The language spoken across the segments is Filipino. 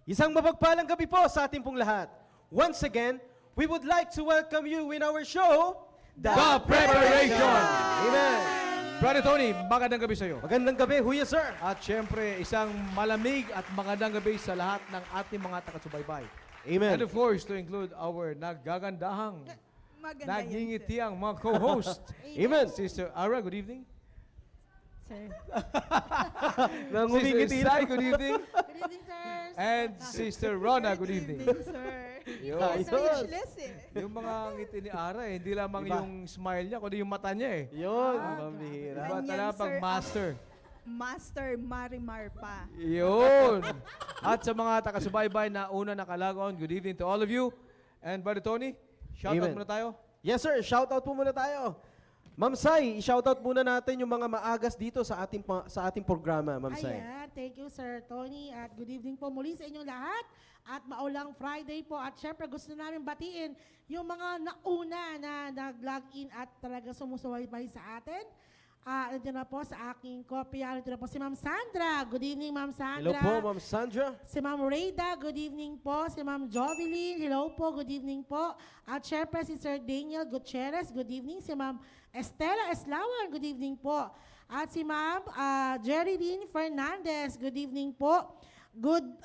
Isang mapagpalang gabi po sa ating pong lahat. Once again, we would like to welcome you in our show, The Preparation! Amen! Brother Tony, magandang gabi sa iyo. Magandang gabi, Huya Sir. At syempre, isang malamig at magandang gabi sa lahat ng ating mga taga-subaybay. Amen. And of course, to include our nagagandahang, nagingitiang mga co-host. Amen. Sister Ara, good evening. Sir. Nang Sister humingiti Sai, good evening. Good evening, sir. And Sister Rona, good evening. Sir. Ayos. Yung mga ngiti ni Ara, hindi lamang Iba. yung smile niya, kundi yung mata niya eh. Yun, pambihira. Diba Ganyan, talaga pag sir. master? Master Marimar pa. Yun. At sa mga taga-subaybay na una nakalagon, good evening to all of you. And Brother Tony, shout out Amen. muna tayo. Yes sir, shoutout po muna tayo. Ma'am Sai, i-shoutout muna natin yung mga maagas dito sa ating programa, Ma'am Sai. Ayan, thank you, Sir Tony. At good evening po muli sa inyong lahat. At maulang Friday po. At syempre gusto namin batiin yung mga nauna na nag-log in at talaga sumusubaybay sa atin. Ito na po sa aking kopya. Ito na po si Ma'am Sandra. Good evening, Ma'am Hello Sandra. po, Ma'am Sandra. Si Ma'am Reyda, good evening po. Si Ma'am Jovelyn, hello po, good evening po. At syempre si Sir Daniel Gutierrez, good evening. Si Ma'am Estela Eslawan, good evening po. At si Ma'am Jerilyn Fernandez, good evening po. Good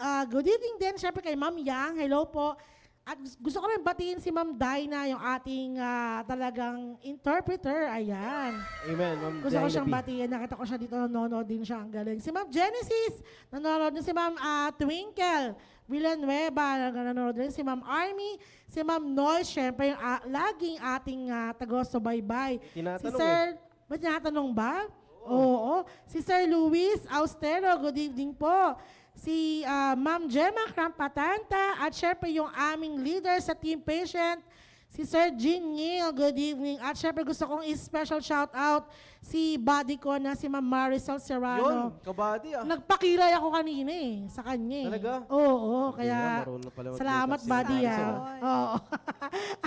evening din syempre kay Ma'am Yang, hello po. At gusto ko rin batiin si Ma'am Dinah, yung ating talagang interpreter. Ayan. Amen, Ma'am Gusto ko Jaina siyang B. batiin. Nakita ko siya dito, nanonood din siya. Ang galing. Si Ma'am Genesis, nanonood din si Ma'am Twinkle Villanueva, nanonood din si Ma'am Army, si Ma'am Noy, syempre yung laging ating tago-subaybay. Si Tinatanong Sir, ba't tinatanong ba? Oo. Si Sir Luis Austero, good evening po. Si Ma'am Gemma Crampatanta at syempre yung aming leader sa Team Patient, si Sir Jean Neal, good evening. At syempre gusto kong i-special shout out si buddy ko na si Ma'am Marisol Yun, Serrano. kabady ah. Nagpakilay ako kanina sa kanya. Talaga? Oo, Hindi kaya na, marunong pala salamat mag-makeup si buddy Marisol, Oo.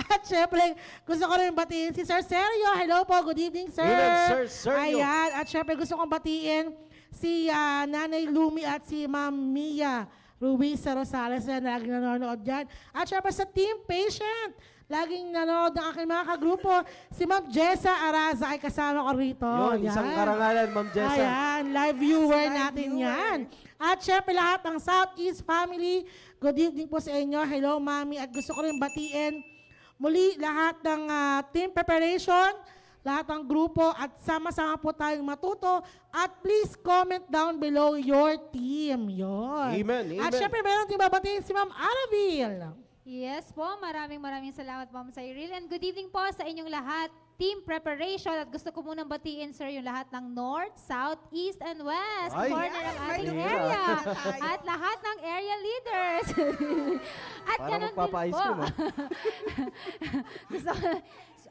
At syempre, gusto ko rin batiin si Sir Sergio. Hello po, good evening sir. Amen, Sir Sergio. Ayan, at syempre gusto kong batiin si Nanay Lumi at si Ma'am Mia Ruiza Rosales na laging nanonood dyan. At syempre sa Team Patient, laging nanonood ng aking mga kagrupo. Si Ma'am Jessa Araza ay kasama ko rito. Yun, isang karangalan, Ma'am Jessa. Ayan, live viewer Live natin viewer. yan. At syempre lahat ng Southeast family, good evening po sa inyo. Hello, Mami. At gusto ko rin batiin muli lahat ng team preparation, lahat ng grupo, at sama-sama po tayong matuto. At please comment down below your team. Yun. Amen, At amen. syempre meron din babatiin si Ma'am Araville. Yes po, maraming salamat Ma'am Cyril. And good evening po sa inyong lahat. Team Preparation. At gusto ko munang batiin, sir, yung lahat ng North, South, East, and West. Ay, Corner ng ating mahirap. area. Tayo. At lahat ng area leaders. At Parang ganun din magpapa-ice po. cream,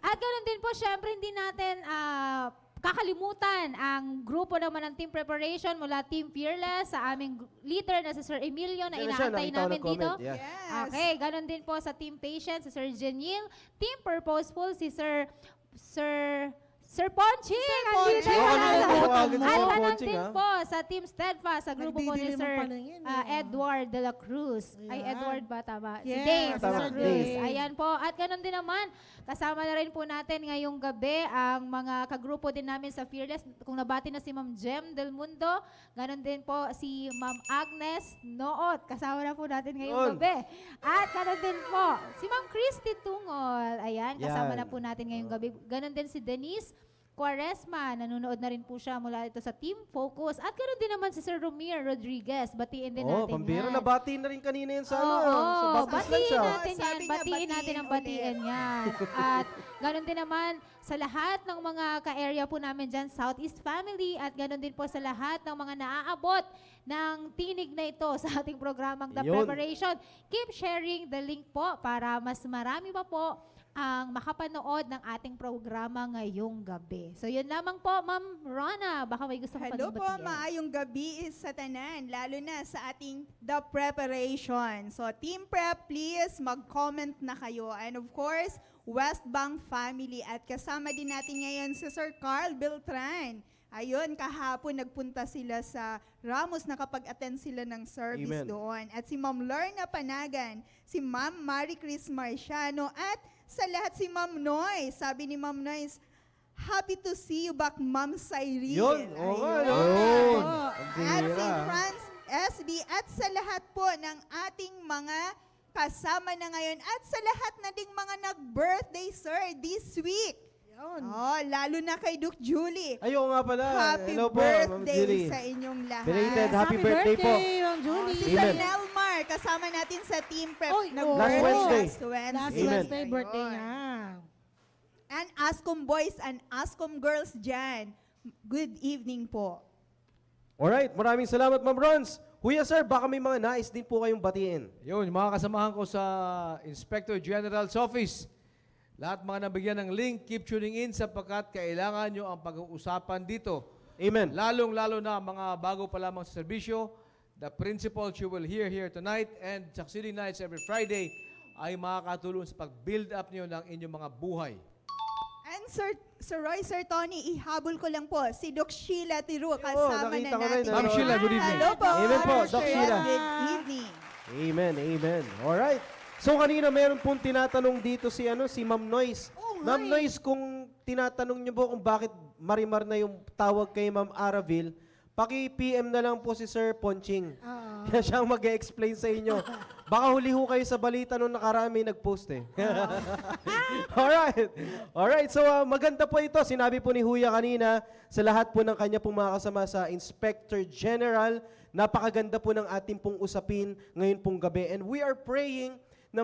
At ganun din po, syempre, hindi natin kakalimutan ang grupo naman ng Team Preparation mula Team Fearless sa aming leader na si Sir Emilio na Yan na siya, inaantay nakita ko namin dito. nag-comment, yeah. Yes. Okay, ganun din po sa Team Patient, si Sir Janil. Team Purposeful, si Sir Ponching. Ponching. Andito Oo, na. kanina po agad At si Sir ganun Ponching, din ah. po sa Team Steadfast, sa grupo po ni Nagdidilim ang Sir paningin, Edward de la Cruz. Ay, Ayan. Edward ba? Tama. Si Yes, Dave de la tama, Cruz. Dave. Ayan po. At ganun din naman, kasama na rin po natin ngayong gabi ang mga kagrupo din namin sa Fearless. Kung nabati na si Ma'am Jem Del Mundo, ganun din po si Ma'am Agnes Noot. Kasama na po natin ngayong Yun. gabi. At ganun din po si Ma'am Christy Tungol. Ayan, kasama Yan. na po natin ngayong gabi. Ganun din si Denise Quaresma, nanonood na rin po siya mula ito sa Team Focus. At ganoon din naman si Sir Romir Rodriguez. Batiin din Oh, natin pambira, yan. nabati na rin kanina yun sa Oo, sa Baptist lang batiin siya. natin yan. Sabi niya, Batiin natin ang batiin batiin yan. At ganoon din naman sa lahat ng mga ka-area po namin dyan, Southeast Family, at ganoon din po sa lahat ng mga naaabot ng tinig na ito sa ating programang The Yun. Preparation. Keep sharing the link po para mas marami pa po ang makapanood ng ating programa ngayong gabi. So yun lamang po, Ma'am Rona. Baka may gusto Hello kang po, batiin. maayong gabi sa tanan, lalo na sa ating The Preparation. So Team Prep, please mag-comment na kayo. And of course, West Bank family at kasama din natin ngayon si Sir Carl Beltran. Ayun, kahapon nagpunta sila sa Ramos, nakapag-attend sila ng service Amen. doon. At si Ma'am Lorna Panagan, si Ma'am Marie Chris Marciano, at sa lahat si Ma'am Noy. Sabi ni Ma'am Noy, happy to see you back, Ma'am Cyril. Yun, oo nga, Ayun. yun. At Ang si bihira. Franz SB, at sa lahat po ng ating mga kasama na ngayon, at sa lahat na ding mga nag-birthday, sir, this week. Yun. Oh, lalo na kay Duke Julie. Ayo nga pala. Happy Hello po, Ma'am birthday Julie. sa inyong lahat. Belated happy birthday po. Ma'am Julie. Si Amen. San Nelmar, kasama natin sa team prep. Oy, Nag- oo. Last Wednesday. Last Wednesday. Last Amen. Wednesday birthday Ayun. niya. And Ascom boys and Ascom girls dyan. Good evening po. Alright, maraming salamat, Ma'am Rons. Kuya sir, baka may mga nais din po kayong batiin. Yun, yung mga kasamahan ko sa Inspector General's Office. Lahat mga nabigyan ng link, keep tuning in sapagkat kailangan nyo ang pag-uusapan dito. Amen. Lalong-lalo na mga bago pa lamang sa serbisyo, the principles you will hear here tonight and succeeding nights every Friday ay makakatulong sa pag-build up nyo ng inyong mga buhay. And Sir Roy, Sir Tony, ihabol ko lang po si Doc Sheila Tiru, kasama na nakita ko rin, natin. Ma'am Sheila, good evening. Hello po. Amen po, Ma'am Doc Sheila. Good evening. Amen, amen. Alright. So kanina meron pong tinatanong dito si Ma'am Noyce. Ma'am Noyce, kung tinatanong niyo po kung bakit Marimar na yung tawag kay Ma'am Araville, paki-PM na lang po si Sir Ponching. Kaya siya ang mag-explain sa inyo. Baka huli ho kayo sa balita nung nakarami nag-post eh. Alright. Alright, so maganda po ito. Sinabi po ni Huya kanina sa lahat po ng kanya pong mga kasama sa Inspector General. Napakaganda po ng ating pong usapin ngayon pong gabi. And we are praying na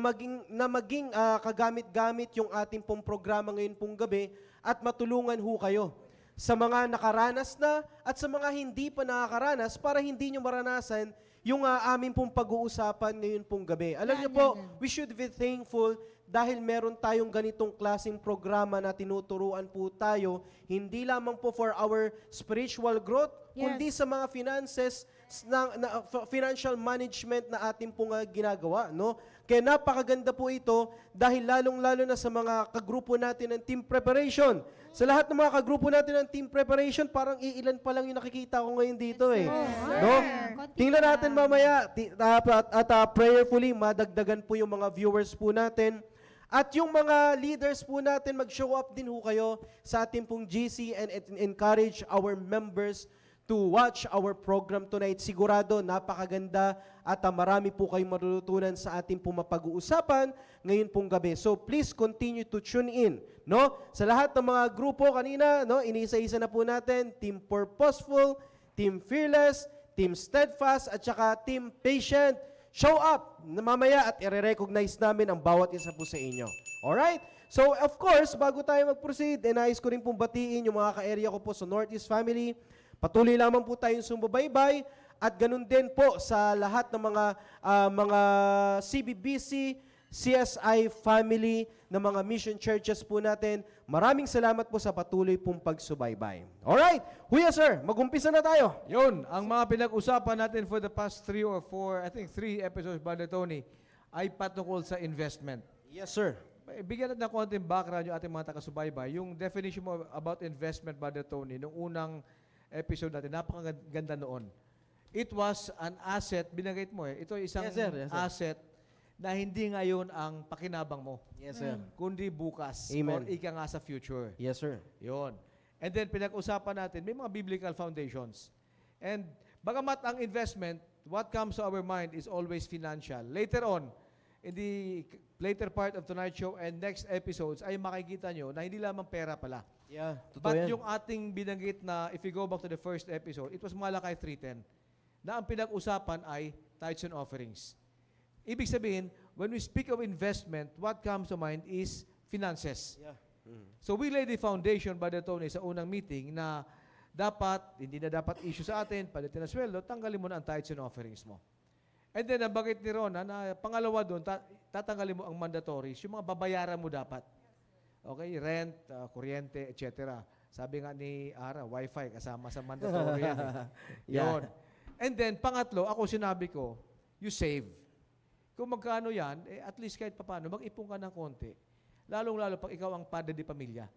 maging kagamit-gamit yung ating pong programa ngayon pong gabi at matulungan ho kayo sa mga nakaranas na at sa mga hindi pa nakakaranas para hindi nyo maranasan yung aming pong pag-uusapan ngayon pong gabi. Alam niyo po, we should be thankful dahil meron tayong ganitong klaseng programa na tinuturuan po tayo, hindi lamang po for our spiritual growth, kundi sa mga finances, financial management na ating pong ginagawa, no? Kaya napakaganda po ito dahil lalong-lalo na sa mga kagrupo natin ng team preparation. Sa lahat ng mga kagrupo natin ng team preparation, parang iilan pa lang yung nakikita ko ngayon dito eh. No? Tingnan natin mamaya at prayerfully madagdagan po yung mga viewers po natin. At yung mga leaders po natin, mag-show up din ho kayo sa ating pong GC and encourage our members to watch our program tonight. Sigurado, napakaganda at marami po kayong matututunan sa ating pong mapag-uusapan ngayon pong gabi. So please continue to tune in. No? Sa lahat ng mga grupo kanina, no, inisa-isa na po natin, Team Purposeful, Team Fearless, Team Steadfast, at saka Team Patient. Show up na mamaya at i-recognize namin ang bawat isa po sa inyo. Alright? So of course, bago tayo mag-proceed, nais ko rin pong batiin yung mga ka-area ko po sa Northeast Family. Patuloy lamang po tayong sumubaybay at ganun din po sa lahat ng mga CBBC, CSI family ng mga mission churches po natin. Maraming salamat po sa patuloy pong pagsubaybay. Alright, Huya sir, mag-umpisa na tayo. Yun, ang mga pinag-usapan natin for the past 3 or 4, I think 3 episodes, Brother Tony, ay patungkol sa investment. Yes sir. Bigyan natin ng konting background yung ating mga taga-subaybay. Yung definition mo about investment, Brother Tony, nung unang episode natin, napakaganda noon. It was an asset, binanggit mo eh. Ito ay isang Yes, sir. Yes, sir. asset na hindi ngayon ang pakinabang mo, Yes sir. kundi bukas Amen. or ika nga sa future. Yes sir. Yon. And then pinag-usapan natin, may mga biblical foundations. And bagamat ang investment, what comes to our mind is always financial. Later on, in the later part of tonight's show and next episodes, ay makikita nyo na hindi lamang pera pala. Yeah, totoo But yan. yung ating binanggit na, if you go back to the first episode, it was Malakay 3:10, na ang pinag-usapan ay tithes and offerings. Ibig sabihin, when we speak of investment, what comes to mind is finances. Yeah. Mm. So we laid the foundation, Brother Tony, sa unang meeting na dapat, hindi na dapat issue sa atin, palitin na sweldo, tanggalin mo na ang tithes and offerings mo. And then, nabanggit ni Rona na pangalawa doon, tatanggalin mo ang mandatories, yung mga babayaran mo dapat. Okay, rent, kuryente, etc. Sabi nga ni Ara, wifi kasama sa mandatory yan. Yun. And then, pangatlo, ako sinabi ko, you save. Kung magkano yan, at least kahit papano, mag-ipon ka ng konti. Lalong-lalo pag ikaw ang padre di pamilya.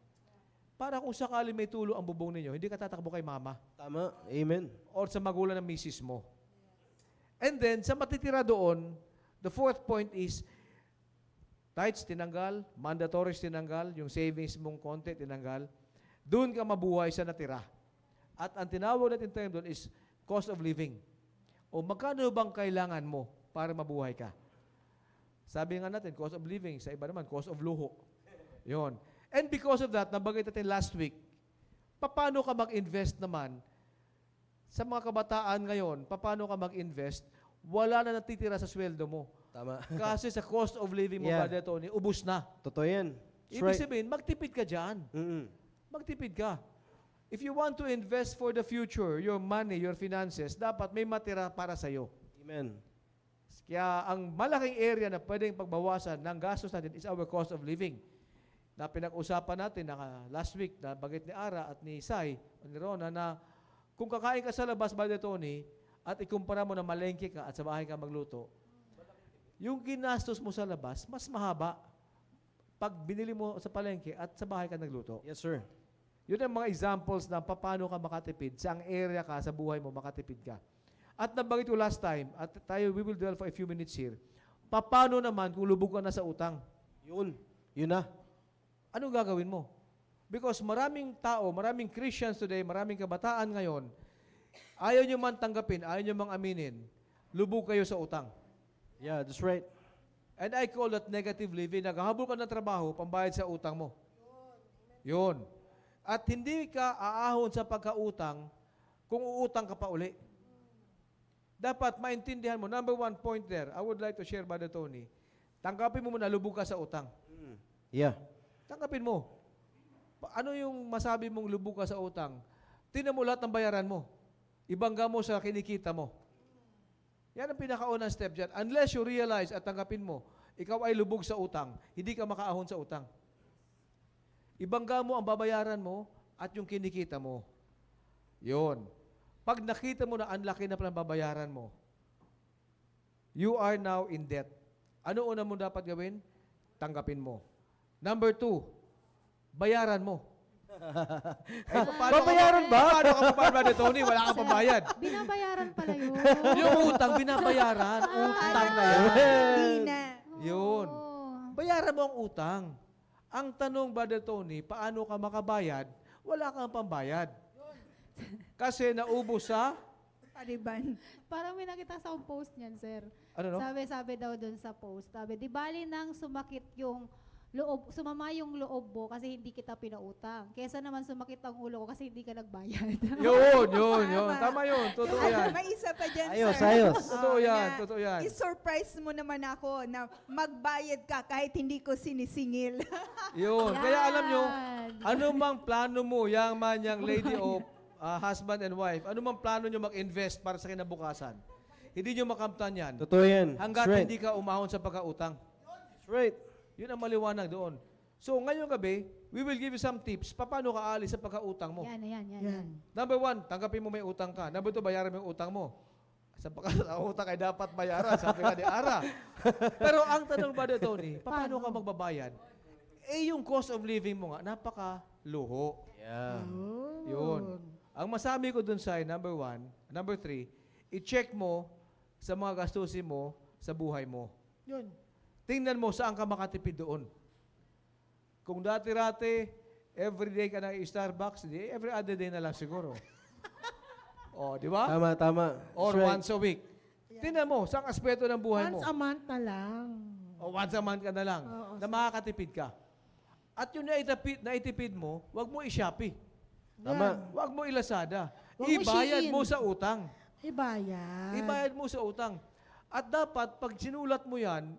para kung sakali may tulo ang bubong ninyo, hindi ka tatakbo kay mama Tama. Amen. or sa magulang ng misis mo. And then, sa matitira doon, the fourth point is, tithes tinanggal, mandatories tinanggal, yung savings mong konti tinanggal, doon ka mabuhay sa natira. At ang tinawag natin term doon is cost of living. O magkano bang kailangan mo para mabuhay ka? Sabi nga natin, cost of living. Sa iba naman, cost of luho. Yon. And because of that, nabanggit natin last week, paano ka mag-invest naman sa mga kabataan ngayon, paano ka mag-invest, wala na natitira sa sweldo mo. Tama. Kasi sa cost of living mo, Yeah. Brother Tony, ubus na. Totoo yan. That's Ibig right. sabihin, magtipid ka dyan. Mm-mm. Magtipid ka. If you want to invest for the future, your money, your finances, dapat may matira para sa'yo. Amen. Kaya ang malaking area na pwedeng pagbawasan ng gastos natin is our cost of living. Na pinag-usapan natin last week na bagit ni Ara at ni Sai o ni Rona na kung kakain ka sa labas, Brother Tony, at ikumpara mo na malengke ka at sa bahay ka magluto, yung ginastos mo sa labas, mas mahaba pag binili mo sa palengke at sa bahay ka nagluto. Yes, sir. Yun ang mga examples na paano ka makatipid, saang area ka sa buhay mo makatipid ka. At nabanggit ko last time, at we will dwell for a few minutes here, paano naman kung lubog ka na sa utang? Yun. Yun na. Ano gagawin mo? Because maraming tao, maraming Christians today, maraming kabataan ngayon, ayaw nyo man tanggapin, ayaw nyo man aminin, lubog kayo sa utang. Yeah, that's right. And I call that negative living. Naghahabol ka ng trabaho, pambayad sa utang mo. Yun. At hindi ka aahon sa pagkautang kung uutang ka pa uli. Dapat maintindihan mo, number one point there, I would like to share, Brother Tony, tanggapin mo muna, lubog ka sa utang. Yeah. Tanggapin mo. Ano yung masabi mong lubog ka sa utang? Tingnan mo lahat ng bayaran mo. Ibangga mo sa kinikita mo. Yan ang pinakaunang step dyan. Unless you realize at tanggapin mo, ikaw ay lubog sa utang, hindi ka makaahon sa utang. Ibangga mo ang babayaran mo at yung kinikita mo. Yun. Pag nakita mo na ang laki na palang babayaran mo, you are now in debt. Ano una mo dapat gawin? Tanggapin mo. Number 2, bayaran mo. Babayaran ba? Paano ka pa, Brother Tony? Wala kang pambayad. Binabayaran pala yun. Yung utang, binabayaran. Utang na yan. Hindi na. Yun. Oo. Bayaran mo ang utang. Ang tanong, Brother Tony, paano ka makabayad? Wala kang pambayad. Kasi naubos sa... Pariban. Parang may nakita sa akong post niyan, sir. Ano no? Sabi daw doon sa post. Sabi, di bali nang sumakit yung loob, sumama yung loob mo kasi hindi kita pinautang. Kesa naman sumakit ang ulo ko kasi hindi ka nagbayad. Yun. Tama. Tama yun. Totoo Ano, yan. may isa pa dyan, Ayos, sir. ayos. Totoo yan, na totoo yan. I-surprise mo naman ako na magbayad ka kahit hindi ko sinisingil. Yun. Kaya alam nyo, Yan. ano mang plano mo, yang man, yang lady o husband and wife, ano mang plano nyo mag-invest para sa kinabukasan, hindi nyo makamtan yan Totoo yan. hanggat That's right. hindi ka umahon sa pagkautang. That's right. Yun ang maliwanag doon. So, ngayong gabi, we will give you some tips paano ka aalis sa pagkautang mo. Yan. Number 1, tanggapin mo may utang ka. Number 2, bayaran mo yung utang mo. Sa pagkautang ay dapat bayaran, sabi nga ni Ara. Pero ang tanong ba, Tony, paano ka magbabayad? Eh, yung cost of living mo nga, napaka-luho. Yeah. Yun. Ang masabi ko dun sa number 1, number 3, i-check mo sa mga gastusin mo sa buhay mo. Yun. Tingnan mo saan ka makatipid doon. Kung dati-rati, everyday ka na Starbucks, di, every other day na lang siguro. O, di ba? Tama, tama. Or That's right. once a week. Tingnan mo, saan aspeto ng buhay mo? Once a month na lang. O once a month ka na lang, Oo, na makakatipid ka. At yung naitipid mo, wag mo i-Shopee. Tama. Wag mo i-Lazada. Wag mo Ibayad Shein. mo sa utang. Ibayad. Ibayad mo sa utang. At dapat, pag sinulat mo yan,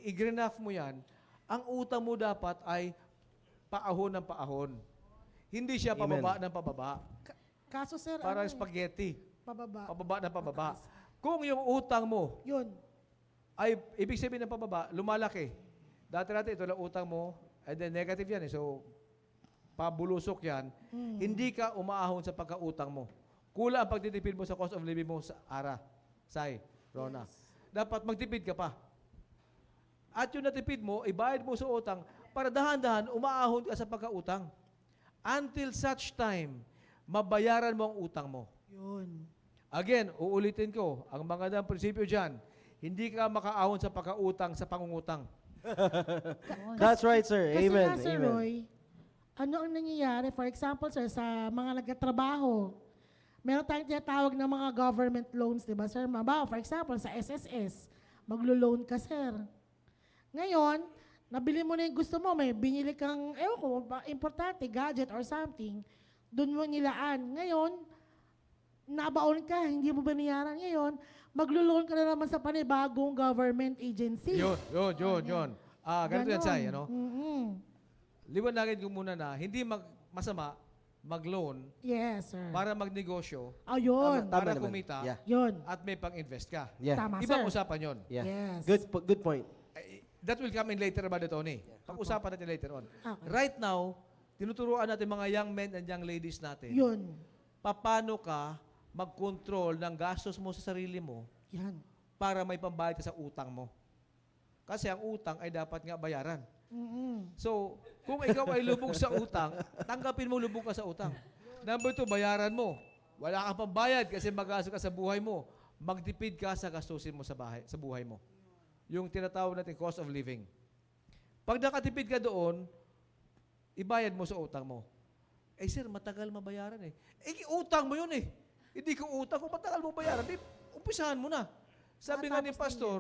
i-grenaf mo yan, ang utang mo dapat ay paahon ng paahon. Hindi siya Amen. pababa ng pababa. Kaso sir, Para ano spaghetti. pababa. Pababa ng pababa. Kung yung utang mo Yun. ay, ibig sabihin ng pababa, lumalaki. Dati-dati, ito lang utang mo, and then negative yan. So, pabulusok yan. Hindi ka umaahon sa pagkautang mo. Kulang ang pagtitipid mo sa cost of living mo sa Ara, Sai, Rona. Dapat magtipid ka pa. At yung natipid mo, ibayad mo sa utang para dahan-dahan umaahon ka sa pagkautang. until such time, mabayaran mo ang utang mo. Yun. Again, uulitin ko, ang magandang prinsipyo dyan, hindi ka makaahon sa pagkautang sa pangungutang. That's right, sir. Kasi Amen. nga, Sir Amen. Roy, ano ang nangyayari? For example, sir, sa mga nagtatrabaho, meron tayong tinatawag ng mga government loans, di ba, sir? Mabaw, for example, sa SSS, maglo-loan ka, sir. Ngayon, nabili mo na yung gusto mo, may binili kang, ewan ko, importante, gadget or something, doon mo nilaan. Ngayon, nabaon ka, hindi mo binayaran. Ngayon, maglo-loan ka na naman sa panibagong government agency. Yun. Ganito yan, Sai, ano? Mm-mm. Liwanagin ko muna na hindi masama mag-loan Yes, sir. para magnegosyo, Ayun. Tama para naman. kumita, Yeah. Yun. at may pang-invest ka. Yeah. Tama, Ibang sir. usapan yon. Yeah. Yes. Good point. That will come in later about it, Tony. Pag-usapan natin later on. Okay. Right now, tinuturuan natin mga young men and young ladies natin Yun. paano ka mag-control ng gastos mo sa sarili mo Yan. para may pambayad ka sa utang mo. Kasi ang utang ay dapat nga bayaran. Mm-mm. So, kung ikaw ay lubog sa utang, tanggapin mo lubog ka sa utang. Number 2, bayaran mo. Wala kang pambayad kasi mag-asa ka sa buhay mo. Magtipid ka sa gastusin mo sa buhay mo. Yung tinatawag natin cost of living. Pag nakatipid ka doon, ibayad mo sa utang mo. Eh sir, matagal mabayaran eh. Eh, utang mo yun eh. Hindi ko utang. Kung matagal mo bayaran, di, umpisahan mo na. Sabi nga ni Matapos na Pastor,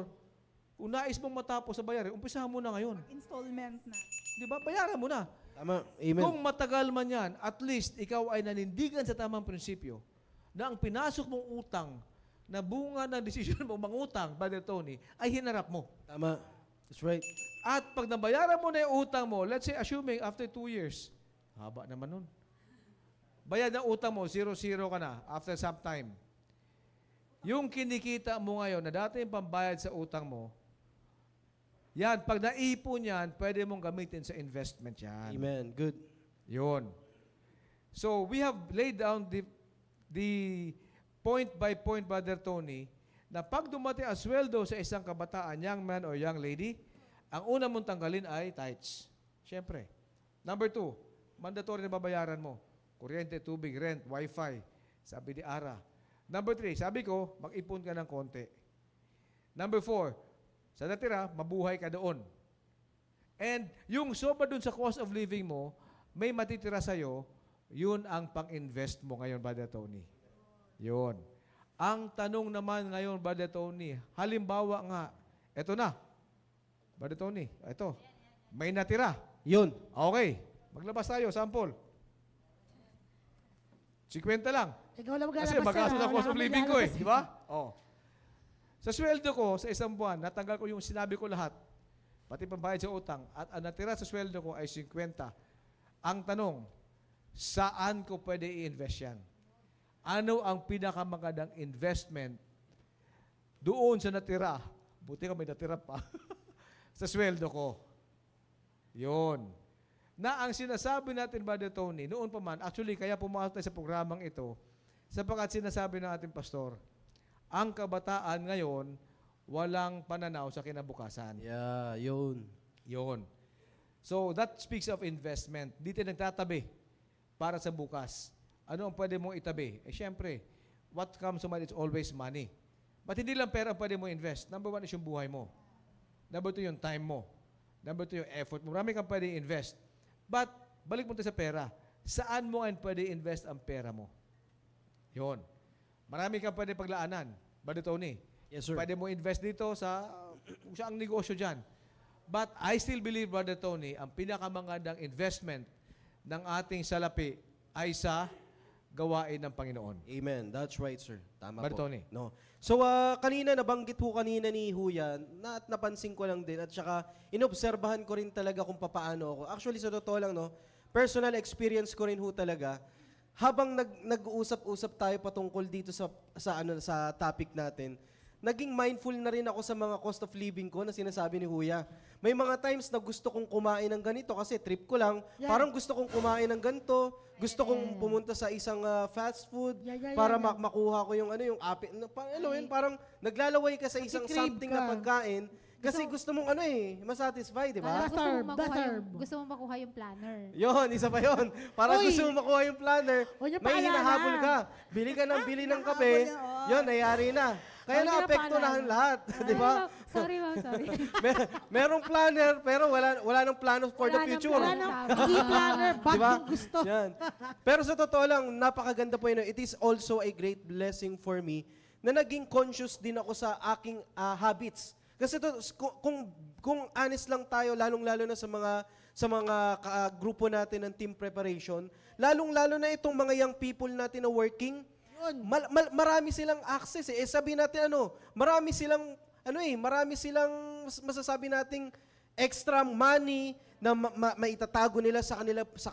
kung nais mong matapos sa bayaran, umpisahan mo na ngayon. Installment na. Di ba? Bayaran mo na. Tama. Amen. Kung matagal man yan, at least ikaw ay nanindigan sa tamang prinsipyo na ang pinasok mong utang na bunga ng desisyon mo mangutang, Brother Tony, ay hinarap mo. Tama. That's right. At pag nabayaran mo na yung utang mo, let's say, assuming after 2 years, haba naman nun. Bayad ng utang mo, 0-0 ka na after some time. Yung kinikita mo ngayon na dati yung pambayad sa utang mo, yan, pag naipon yan, pwede mong gamitin sa investment yan. Amen. Good. Yun. So, we have laid down the point by point, Brother Tony, na pag dumating ang sweldo sa isang kabataan, young man or young lady, ang una mong tanggalin ay tithes. Siyempre. Number 2, mandatory na babayaran mo. Kuryente, tubig, rent, wifi. Sabi ni Ara. Number 3, sabi ko, mag-ipon ka ng konti. Number 4, sa natira, mabuhay ka doon. And yung sobra dun sa cost of living mo, may matitira sa'yo, yun ang pang-invest mo ngayon, Brother Tony. Yun. Ang tanong naman ngayon, Brother Tony, halimbawa nga, eto na, Brother Tony, eto, may natira. Yun. Okay, maglabas tayo, sample. 50 lang. Ikaw lang maglalabas. Kasi mag-asa sir. sa Wala cost of kang living ko eh, ilalabas di ba? Oh. Sa sweldo ko, sa isang buwan, natanggal ko yung sinabi ko lahat, pati pambayad sa utang, at ang natira sa sweldo ko ay 50. Ang tanong, saan ko pwede i-invest yan? Ano ang pinakamagandang investment doon sa natira? Buti ka may natira pa. Sa sweldo ko. Yun. Na ang sinasabi natin, Brother Tony, noon pa man, actually, kaya pumasok tayo sa programang ito, sapagkat sinasabi ng ating pastor, ang kabataan ngayon, walang pananaw sa kinabukasan. Yeah, yun. Yun. So, that speaks of investment. Dito nagtatabi para sa bukas. Ano ang pwede mong itabi? Eh, syempre, what comes to mind is always money. But hindi lang pera ang pwede mong invest. Number 1 is yung buhay mo. Number 2, yung time mo. Number 2, yung effort mo. Marami kang pwede invest. But, balik mo tayo sa pera. Saan mo ang pwede invest ang pera mo? Yun. Marami kang pwede paglaanan. Brother Tony, Yes, sir. pwede mo invest dito sa kung saan ang negosyo dyan. But I still believe, Brother Tony, ang pinakamagandang investment ng ating salapi ay sa gawain ng Panginoon. Amen. That's right, sir. Tama Brother po. Tony. No. So, kanina, nabanggit po kanina ni Huya, na, at napansin ko lang din, at saka, inobserbahan ko rin talaga kung papaano ako. Actually, sa totoo lang, no, personal experience ko rin ho talaga, habang nag-uusap-usap tayo patungkol dito sa topic natin, naging mindful na rin ako sa mga cost of living ko na sinasabi ni Huya. May mga times na gusto kong kumain ng ganito kasi trip ko lang. Yeah. Parang gusto kong kumain ng ganito. Gusto kong pumunta sa isang fast food Yeah. para makuha ko yung yung api. Parang naglalaway ka sa isang Nagki-crave something ka. na pagkain. Kasi gusto mong masatisfy, di ba? Gusto mo makuha yung planner. Yon, isa pa yon. Para Uy! gusto mo makuha yung planner, Huwag niyo may paalala. hinahabol ka. Bili ka ng bili ng kape, yon, nangyari na. Kaya Huwag niyo naapekto na paalala. ang lahat, di ba? Sorry, ma'am, sorry. Merong planner, pero wala nang plano for the Wala nang future. Wala nang hindi planner, ba't Diba? yung gusto? Yan. Pero sa totoo lang, napakaganda po yun. It is also a great blessing for me na naging conscious din ako sa aking habits. Kasi kung honest lang tayo, lalong-lalo na sa mga grupo natin ng team preparation, lalong-lalo na itong mga young people natin na working, marami silang access eh. Sabi natin marami silang masasabi nating extra money na maitatago nila sa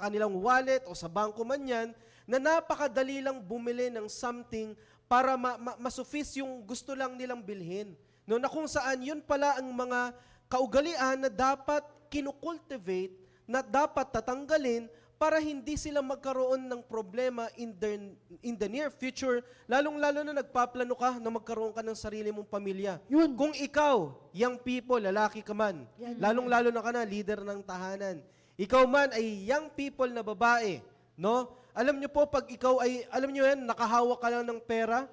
kanilang wallet o sa bangko man yan, na napakadali lang bumili ng something para masuffice yung gusto lang nilang bilhin. No, na kung saan yun pala ang mga kaugalian na dapat kinukultivate, na dapat tatanggalin para hindi sila magkaroon ng problema in the near future, lalong-lalo na nagpaplano ka na magkaroon ka ng sarili mong pamilya. Yun. Kung ikaw, young people, lalaki ka man, lalong-lalo na ka na, leader ng tahanan, ikaw man ay young people na babae, no? Alam nyo po, pag ikaw ay, alam nyo yan, nakahawak ka lang ng pera,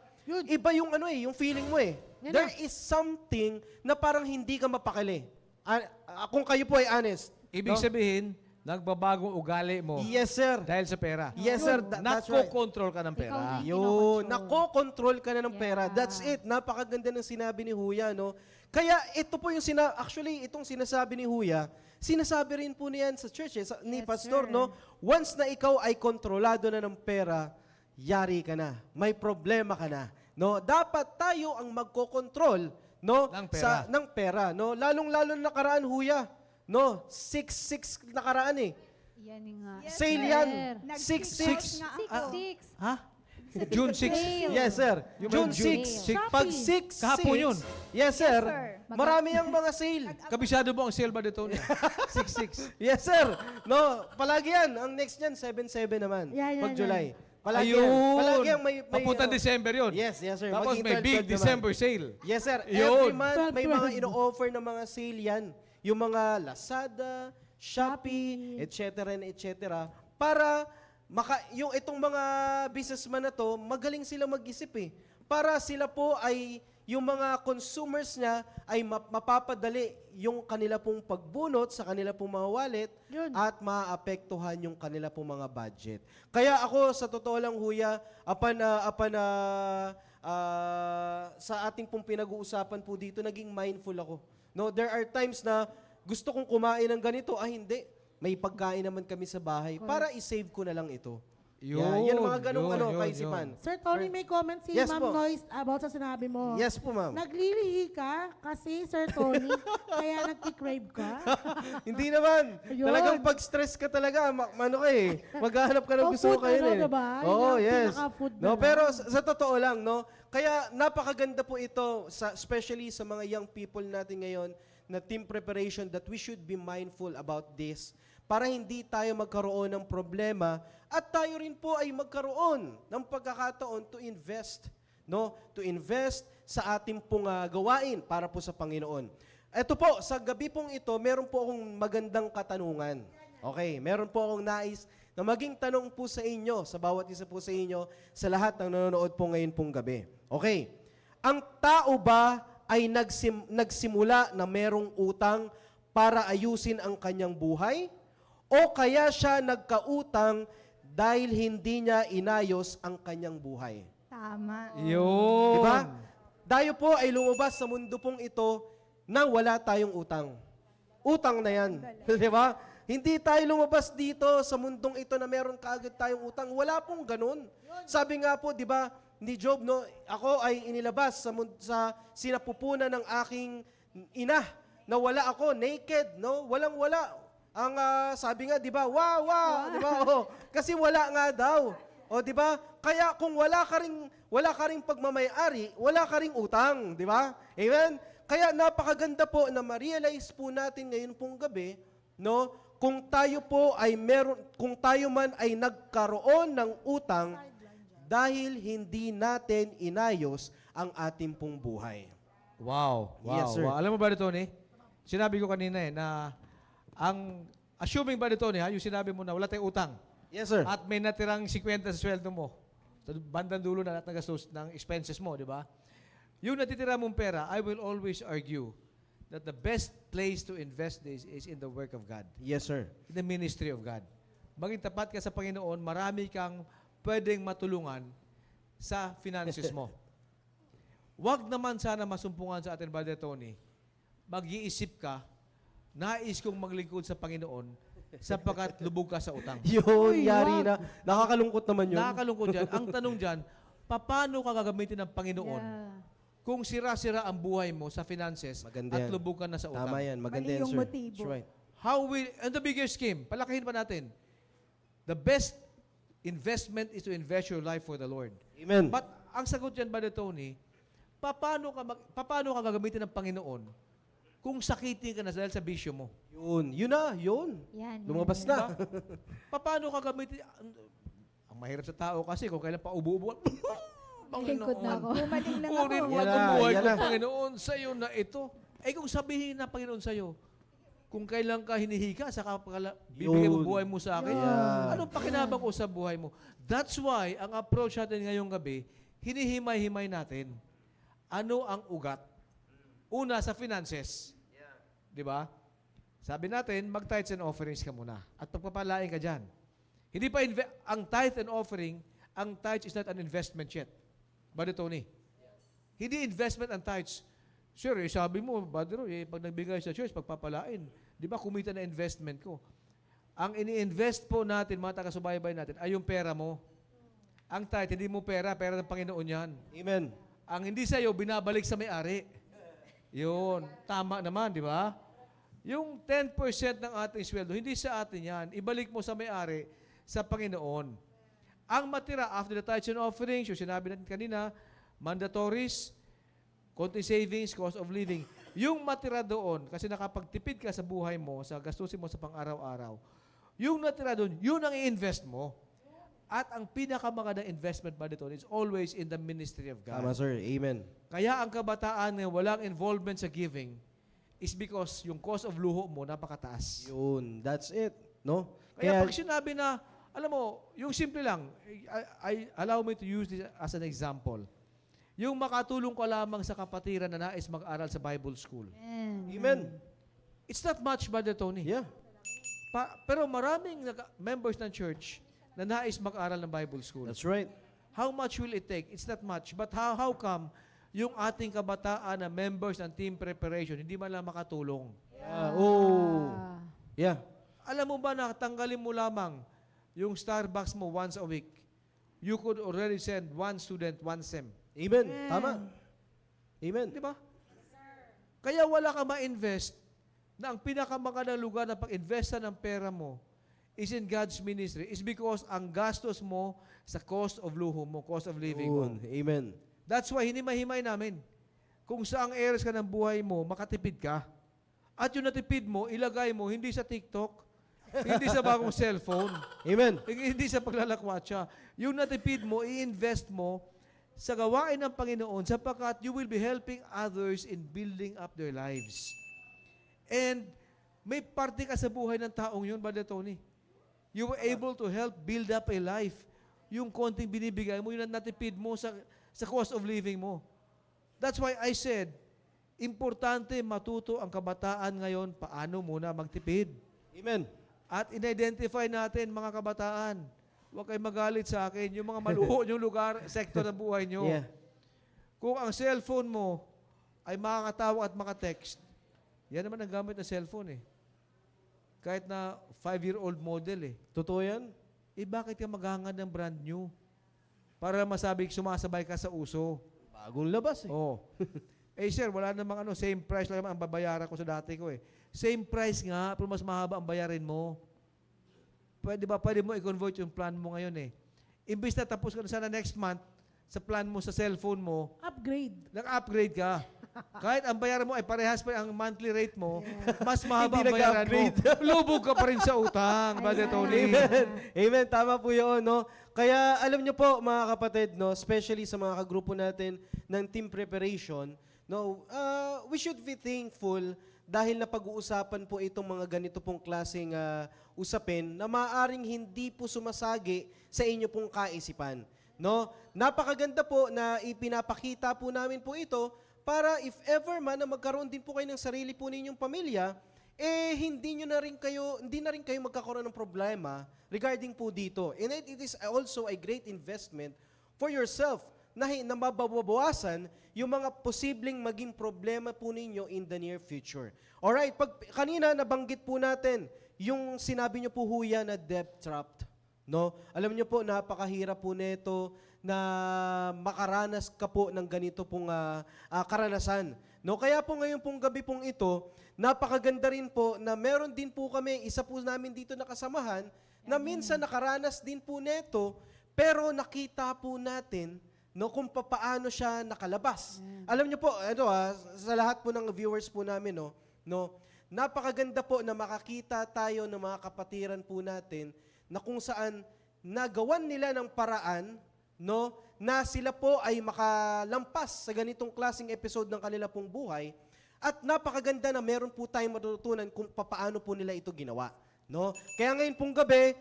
iba yung yung feeling mo eh. There is something na parang hindi ka mapakali. Kung kayo po ay honest. Ibig no? sabihin, nagbabago ugali mo Yes, sir. dahil sa pera. Yes, sir. That's right. Nako-control ka ng pera. Ikaw Yun, nako-control ka na ng pera. Yeah. That's it. Napakaganda ng sinabi ni Huya, no? Kaya ito po yung actually itong sinasabi ni Huya, sinasabi rin po niyan sa church ni Yes, pastor, sir. no? Once na ikaw ay kontrolado na ng pera, yari ka na. May problema ka na, no? Dapat tayo ang magko-control, no? Ng pera. Ng pera, no? Lalong-lalo na nakaraan, Huya, no? 6-6 nakaraan eh. Yan nga. Yes, Sale sir. yan. Nag-kick 6-6. out nga ako. 6-6. Ha? June 6. Sale. Yes, sir. Yung June June 6. 6. Pag 6, Kahapon yun. Yes, sir. sir. Marami ang mga sale. Kabisado mo ang sale ba dito? 6-6. Yes, sir. No, palagi yan. Ang next niyan, 7-7 naman. Yan, Pag yan, July. Palagi Ayun. yan. Palagi yan may Papunta December yun. Yes, yes, sir. Tapos Maging may 12 big naman. December sale. Yes, sir. Yun. Every month, may 12. mga ino-offer na mga sale yan. Yung mga Lazada, Shopee, etc. and etc. Para yung itong mga businessman na to, magaling sila mag-isip eh. Para sila po ay, yung mga consumers niya ay mapapadali yung kanila pong pagbunot sa kanila pong mga wallet at maapektuhan yung kanila pong mga budget. Kaya ako, sa totoo lang, Huya, sa ating pong pinag-uusapan po dito, naging mindful ako. No, there are times na gusto kong kumain ng ganito, hindi. May pagkain naman kami sa bahay para i-save ko na lang ito. Yan mga ganong kaisipan. Sir Tony, may comment si Yes Ma'am po. Noyce about sa sinabi mo. Yes po, ma'am. Naglilihi ka kasi, Sir Tony, kaya nagki-crave ka? Hindi naman. Ayun. Talagang pag-stress ka talaga, maghahanap ka ng gusto food mo kayo ano, eh. diba? Yun Oo, ang yes. pinaka-food na No, lang. pero sa totoo lang, no, kaya napakaganda po ito, especially sa mga young people natin ngayon, na team preparation, that we should be mindful about this para hindi tayo magkaroon ng problema at tayo rin po ay magkaroon ng pagkakataon to invest, no? To invest sa ating pong gawain para po sa Panginoon. Ito po, sa gabi pong ito, meron po akong magandang katanungan. Okay, meron po akong nais na maging tanong po sa inyo, sa bawat isa po sa inyo, sa lahat ng nanonood po ngayon pong gabi. Okay, ang tao ba ay nagsimula na merong utang para ayusin ang kanyang buhay? O kaya siya nagkautang dahil hindi niya inayos ang kanyang buhay? Tama. Yun. Diba? Tayo po ay lumabas sa mundo pong ito na wala tayong utang. Utang na yan. Diba? Hindi tayo lumabas dito sa mundong ito na meron kaagad tayong utang. Wala pong ganun. Sabi nga po, di ba, ni Job, no, ako ay inilabas sa sinapupunan ng aking ina na wala ako, naked, no? Walang-wala. Ang sabi nga, di ba, wow, di ba? Oh, kasi wala nga daw. O, di ba? Kaya kung wala ka ring pagmamayari, wala ka ring utang, di ba? Amen? Kaya napakaganda po na ma-realize po natin ngayon pong gabi, no? Kung tayo man ay nagkaroon ng utang dahil hindi natin inayos ang ating pong buhay. Wow. Yes, sir. Wow. Alam mo ba, Tony? Sinabi ko kanina na assuming ba dito yung sinabi mo na wala tayong utang Yes, sir. at may natirang 50 sa sweldo mo, sa bandang dulo na lahat ng gastos ng expenses mo, di ba? Yung natitira mong pera, I will always argue that the best place to invest this is in the work of God, Yes, sir. in the ministry of God. Maging tapat ka sa Panginoon, marami kang pwedeng matulungan sa finances mo. Huwag naman sana masumpungan sa atin, Brother Tony, mag-iisip ka, nais kong maglingkod sa Panginoon sapagkat lubog ka sa utang. Yun, yari na. Nakakalungkot naman yun. Nakakalungkot dyan. Ang tanong dyan, paano ka gagamitin ng Panginoon kung sira-sira ang buhay mo sa finances Maganda at yan. lubog ka na sa utang? Tama yan. Maganda Mali yan, yung sir. motibo. That's right. How will, and the bigger scheme, palakihin pa natin, the best investment is to invest your life for the Lord. Amen. But ang sagot dyan, Brother Tony, paano ka gagamitin ng Panginoon kung sakitin ka na dahil sa bisyo mo? Yun. Yun na. Yun. Yan. Lumabas Diba? na. Paano ka gamitin? Ang mahirap sa tao kasi kung kailan pa ubo-ubo, Lingkod na ako. Bumaling lang ako. kunin mo Yan ang na, buhay yan ko, na. Panginoon, sa'yo na ito. Eh kung sabihin na, Panginoon, sa'yo, kung kailan ka hinihika, saka bibigay mo Yun. buhay mo sa akin, Yan. anong pakinabang ko sa buhay mo? That's why, ang approach natin ngayong gabi, hinihimay-himay natin. Ano ang ugat? Una, sa finances. Di ba? Sabi natin, mag-tithes and offerings ka muna. At pagpapalain ka dyan. Hindi pa, ang tithe and offering, ang tithes is not an investment yet. Brother Tony? Hindi investment ang tithes. Sure, sabi mo, Brother, pag nagbigay sa church, pagpapalain. Di ba, kumita na investment ko. Ang ini-invest po natin, mga taga-subaybay natin, ay yung pera mo. Ang tithe, hindi mo pera ng Panginoon yan. Amen. Ang hindi sa'yo, binabalik sa may-ari. Yun. Tama naman, di ba? Yung 10% ng ating sweldo, hindi sa atin yan. Ibalik mo sa may-ari, sa Panginoon. Ang matira after the tithes and offerings, yung sinabi natin kanina, mandatories, konti savings, cost of living. Yung matira doon, kasi nakapagtipid ka sa buhay mo, sa gastusin mo sa pang-araw-araw, yung natira doon, yun ang i-invest mo. At ang pinakamagandang investment ba dito is always in the ministry of God. Tama, sir. Amen. Kaya ang kabataan na walang involvement sa giving is because yung cost of luho mo napakataas. Yun. That's it. No? Kaya pag sinabi na, alam mo, yung simple lang, allow me to use this as an example. Yung makatulong ko lamang sa kapatiran na nais mag-aral sa Bible school. Amen. It's not much, Brother Tony. Yeah. Pero maraming members ng church na nais mag-aral ng Bible school. That's right. How much will it take? It's not much. But how come yung ating kabataan na members ng team preparation hindi man lang makatulong? Yeah. Alam mo ba na tanggalin mo lamang yung Starbucks mo once a week, you could already send one student, one SEM. Amen. Tama. Amen. Di ba? Kaya wala ka ma-invest na ang pinakamagandang lugar na pag-investa ng pera mo is in God's ministry is because ang gastos mo sa cost of luho mo, cost of living mo. Yun. Amen. That's why hinimay-himay namin. Kung saang areas ka ng buhay mo, makatipid ka. At yung natipid mo, ilagay mo hindi sa TikTok, hindi sa bagong cellphone, Amen. hindi sa paglalakwatsa. Yung natipid mo, i-invest mo sa gawain ng Panginoon sapagkat you will be helping others in building up their lives. And may parte ka sa buhay ng taong yun, Brother Tony. You were able to help build up a life. Yung konting binibigay mo, yun ang natipid mo sa cost of living mo. That's why I said, importante matuto ang kabataan ngayon paano muna magtipid. Amen. At in-identify natin, mga kabataan, huwag kayong magalit sa akin, yung mga maluho yung lugar, sektor ng buhay nyo. Yeah. Kung ang cellphone mo ay makakatawag at makatext, yan naman ang gamit ng cellphone eh. Kahit na 5-year-old model eh. Totoo yan? Eh bakit ka maghangad ng brand new? Para masabing sumasabay ka sa uso. Bagong labas eh. Oh. Eh sir, wala namang same price lang naman ang babayaran ko sa dati ko eh. Same price nga, pero mas mahaba ang bayarin mo. Pwede mo i-convert yung plan mo ngayon eh. Imbis na tapos ka na sana next month, sa plan mo sa cellphone mo, Upgrade. nag-upgrade ka. Kahit ang bayaran mo ay parehas pa ang monthly rate mo, mas mahaba ang Hindi bayaran mo. nag-upgrade. Lubog ka pa rin sa utang, Brother Tony. Amen. Amen. Tama po yun, no? Kaya alam nyo po, mga kapatid, no, especially sa mga kagrupo natin ng team preparation, no, we should be thankful dahil na pag-uusapan po itong mga ganito pong klaseng usapin na maaaring hindi po sumasagi sa inyo pong kaisipan. No? Napakaganda po na ipinapakita po namin po ito para if ever man na magkaroon din po kayo ng sarili po ninyong pamilya, hindi na rin kayo magkakaroon ng problema regarding po dito. And it is also a great investment for yourself na mababawasan yung mga posibleng maging problema po ninyo in the near future. Alright, kanina nabanggit po natin yung sinabi nyo po huya na debt trapped. No? Alam nyo po, napakahirap po nito na makaranas ka po ng ganito pong karanasan. No? Kaya po ngayon pong gabi pong ito, napakaganda rin po na meron din po kami, isa po namin dito nakasamahan, na minsan nakaranas din po nito, pero nakita po natin no, kung paano siya nakalabas. Alam niyo po, sa lahat po ng viewers po namin, napakaganda po na makakita tayo ng mga kapatiran po natin na kung saan nagawan nila ng paraan na sila po ay makalampas sa ganitong klaseng episode ng kanila pong buhay. At napakaganda na meron po tayong matutunan kung paano po nila ito ginawa. No? Kaya ngayon pong gabi,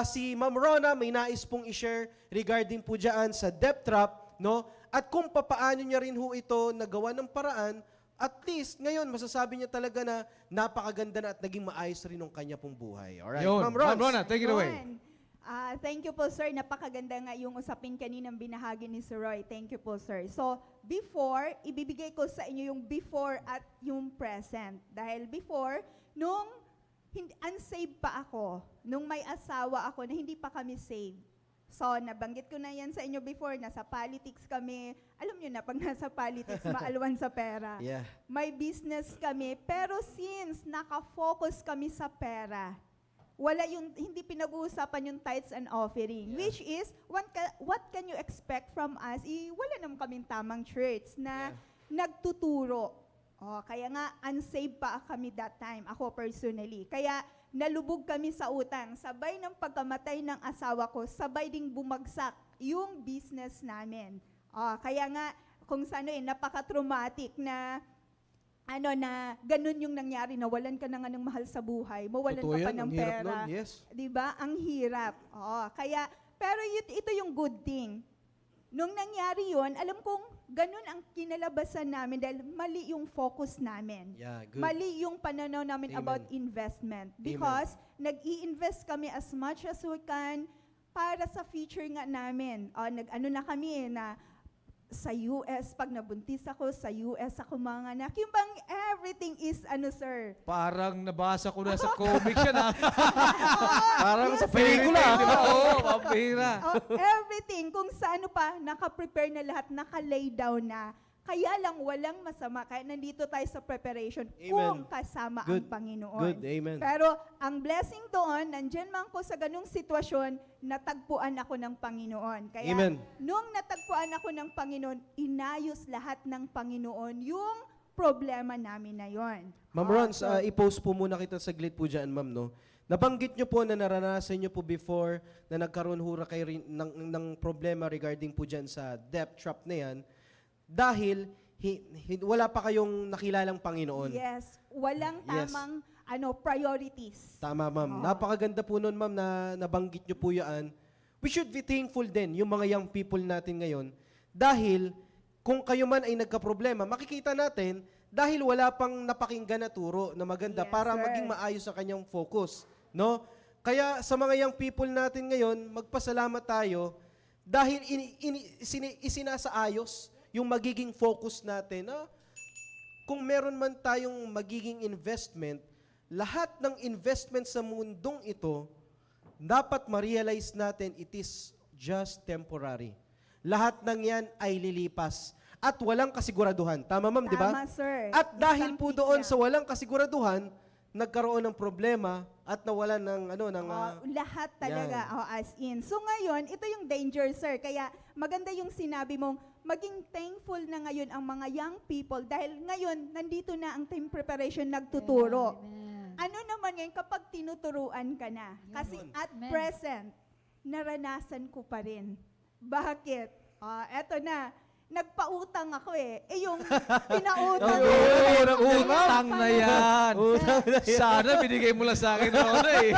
si Ma'am Rona may nais pong i-share regarding po dyan sa debt trap, no? At kung paano niya rin ho ito nagawa ng paraan, at least ngayon masasabi niya talaga na napakaganda na at naging maayos rin ng kanya pong buhay. Alright, Yun. Ma'am Rons. Ma'am Rona, take it away. Yun. Thank you po, sir. Napakaganda nga yung usapin kaninang binahagi ni Sir Roy. Thank you po, sir. So, before, ibibigay ko sa inyo yung before at yung present. Dahil before, nung unsaved pa ako, nung may asawa ako na hindi pa kami saved. So, nabanggit ko na yan sa inyo before, nasa politics kami. Alam nyo na, pag nasa politics, maalwan sa pera. Yeah. May business kami, pero since nakafocus kami sa pera, wala yung, hindi pinag-uusapan yung tithes and offering, which is, what can you expect from us? Wala naman kaming tamang church na nagtuturo. Kaya nga, unsaved pa kami that time, ako personally. Kaya, nalubog kami sa utang. Sabay ng pagkamatay ng asawa ko, sabay ding bumagsak yung business namin. Kaya nga, kung saan napaka-traumatic na na ganun yung nangyari, nawalan ka na nga ng mahal sa buhay, mawalan Totoo ka pa yan, ng ang hirap pera. nun, yes. 'Di ba? Ang hirap. Kaya, pero ito yung good thing. Nung nangyari yon, alam kong ganun ang kinalabasan namin dahil mali yung focus namin. Yeah, good. Mali yung pananaw namin Amen. about investment. Because nag-i-invest kami as much as we can para sa future nga namin. Nag-ano na kami na sa US, pag nabuntis ako, sa US ako mga anak. Yung bang everything is sir? Parang nabasa ko na sa comics yan, ha? Parang sa Pelikula, pelikula. di ba? Oo, mapira. Everything, kung sa naka-prepare na lahat, naka-lay down na. Kaya lang walang masama. Kaya nandito tayo sa preparation kung kasama Good. ang Panginoon. Good, amen. Pero ang blessing doon, nandyan man ko sa ganung sitwasyon, natagpuan ako ng Panginoon. Kaya Amen. nung natagpuan ako ng Panginoon, inayos lahat ng Panginoon yung problema namin na yon. Ma'am Rons, i-post po muna kita saglit po dyan, ma'am, no? Nabanggit nyo po na naranasan nyo po before na nagkaroon hura kayo ng problema regarding po dyan sa debt trap na yan dahil wala pa kayong nakilalang Panginoon. Yes, walang tamang priorities. Tama, ma'am. Napakaganda po nun, ma'am, na nabanggit nyo po yan. We should be thankful din, yung mga young people natin ngayon, dahil kung kayo man ay nagka-problema, makikita natin, dahil wala pang napakinggan na turo na maganda Yes, para sir. maging maayos sa kanyang focus. No? Kaya sa mga young people natin ngayon, magpasalamat tayo dahil isinasaayos yung magiging focus natin. Kung meron man tayong magiging investment, lahat ng investment sa mundong ito, dapat ma-realize natin it is just temporary. Lahat ng yan ay lilipas. At walang kasiguraduhan. Tama, ma'am, di ba? Tama, sir. At dahil Isang po tip doon lang. sa walang kasiguraduhan, nagkaroon ng problema at nawalan ng Lahat talaga, as in. So ngayon, ito yung danger, sir. Kaya maganda yung sinabi mong, maging thankful na ngayon ang mga young people dahil ngayon, nandito na ang team preparation nagtuturo. Amen. Ano naman ngayon kapag tinuturuan ka na? Kasi at Amen. present, naranasan ko pa rin. Bakit? Eto na, nagpautang ako eh. Eh yung pinautang ko. Ayun, utang na yan. Utang na yan. Sana binigay mo lang sa akin noon eh.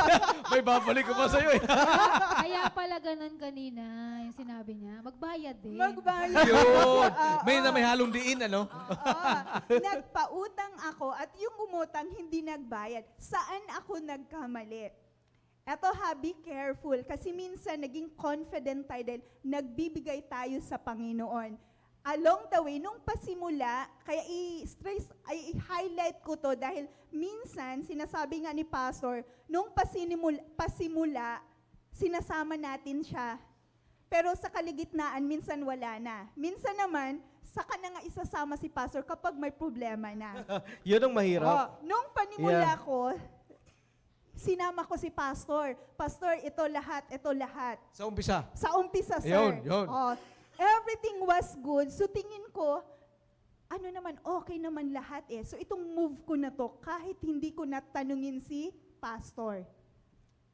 May babalik ko pa sa'yo eh. Kaya pala ganun kanina, yung sinabi niya. Magbayad din. Magbayad. Yun. Oo. May halong diin, ano? Oo. Nagpautang ako at yung umutang hindi nagbayad. Saan ako nagkamali? Eto ha, be careful. Kasi minsan naging confident tayo dahil nagbibigay tayo sa Panginoon. Along the way, nung pasimula, kaya i-highlight ko to dahil minsan, sinasabi nga ni Pastor, nung pasimula, sinasama natin siya. Pero sa kaligitnaan, minsan wala na. Minsan naman, saka na nga isasama si Pastor kapag may problema na. Yun ang mahirap. Oh, nung panimula Yeah. ko, sinama ko si Pastor. Pastor, ito lahat. Sa umpisa. Sa umpisa, sir. Yun. Oh, everything was good. So tingin ko, ano naman, okay naman lahat eh. So itong move ko na to, kahit hindi ko natanungin si Pastor.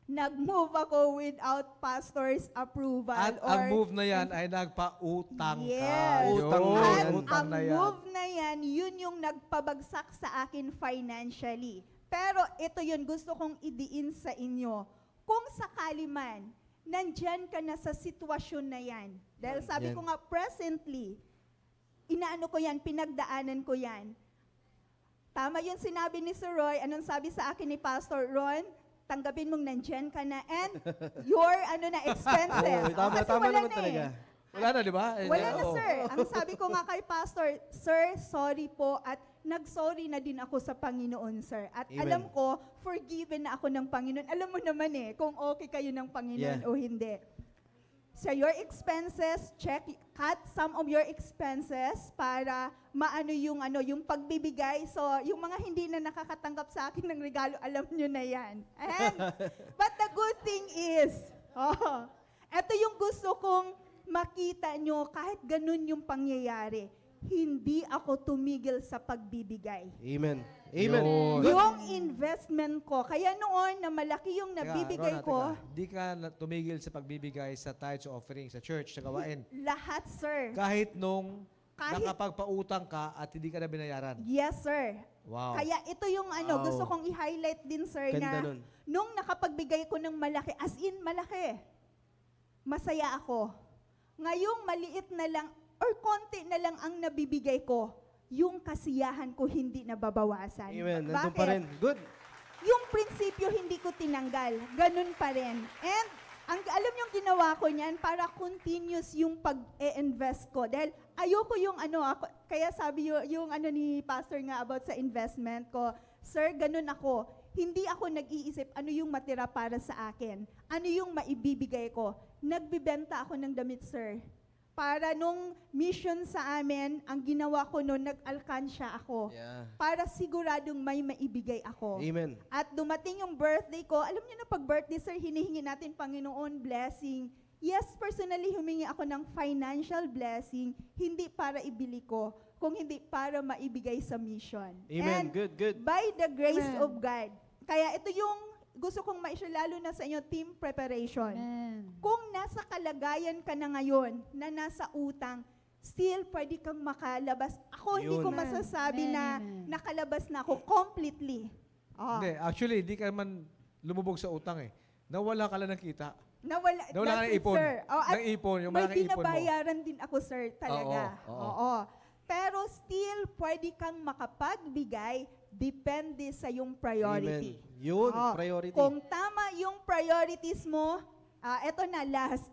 Nag-move ako without Pastor's approval. At ang move na yan ay nagpautang ka. Yes. Utang na Yun, yan. At utang ang na yan. move na yan, yun yung nagpabagsak sa akin financially. Pero ito yun, gusto kong idiin sa inyo. Kung sakali man, nandyan ka na sa sitwasyon na yan. Dahil sabi Yan. ko nga, presently, inaano ko yan, pinagdaanan ko yan. Tama yung sinabi ni Sir Roy. Anong sabi sa akin ni Pastor Ron? Tanggapin mong nandyan ka na and your expenses. Oo, tama, Kasi tama wala naman na talaga. Wala na, di ba? Wala na, Oo. sir. Ang sabi ko nga kay Pastor, Sir, sorry po at nag-sorry na din ako sa Panginoon, sir. At Amen. alam ko, forgiven na ako ng Panginoon. Alam mo naman eh, kung okay kayo ng Panginoon Yeah. o hindi. So your expenses, cut some of your expenses para maano yung pagbibigay. So yung mga hindi na nakakatanggap sa akin ng regalo, alam nyo na yan. And, but the good thing is, eto yung gusto kong makita nyo kahit ganun yung pangyayari. Hindi ako tumigil sa pagbibigay. Amen. Amen. Yun. Good. Yung investment ko, kaya noon na malaki yung nabibigay ko, Di ka tumigil sa pagbibigay sa tithes offering sa church, sa gawain. lahat, sir. Kahit nung Kahit- nakapagpautang ka at hindi ka na binayaran. Yes, sir. Wow. Kaya ito yung Wow. gusto kong i-highlight din, sir, Ganda na nun. nung nakapagbigay ko ng malaki, as in malaki, masaya ako. Ngayong maliit na lang, or konti na lang ang nabibigay ko, yung kasiyahan ko hindi nababawasan. Amen. Nandun Bakit? pa rin. Good. Yung prinsipyo hindi ko tinanggal. Ganun pa rin. And alam yung ginawa ko niyan para continuous yung pag-e-invest ko. Dahil ayoko yung kaya sabi yung ni Pastor nga about sa investment ko, sir, ganun ako. Hindi ako nag-iisip ano yung matira para sa akin. Ano yung maibibigay ko. Nagbibenta ako ng damit, sir. Para nung mission sa amin, ang ginawa ko noon, nag-alkansya ako. Yeah. Para siguradong may maibigay ako. Amen. At dumating yung birthday ko, alam niyo na pag birthday, sir, hinihingi natin Panginoon blessing. Yes, personally, humingi ako ng financial blessing, hindi para ibili ko, kung hindi para maibigay sa mission. Amen. And Good, good. by the grace Amen. of God. Kaya ito yung gusto kong ma-share lalo na sa inyo, team preparation. Amen. Kung nasa kalagayan ka na ngayon, na nasa utang, still pwede kang makalabas. Ako hindi Yun. ko Amen. masasabi Amen, na amen. nakalabas na ako completely. Oh. Hindi, actually, hindi ka man lumubog sa utang eh. Nawala ka lang ng kita. Nawala Nawala ka that's ng it, ipon. sir. Oh, at Ng ipon, yung may malaking ipon mo. binabayaran din ako, sir, talaga. Oo. Oo. Pero still, pwede kang makapagbigay depende sa yung priority. Amen. Yun, Oo. priority. Kung tama yung priorities mo, eto na, last.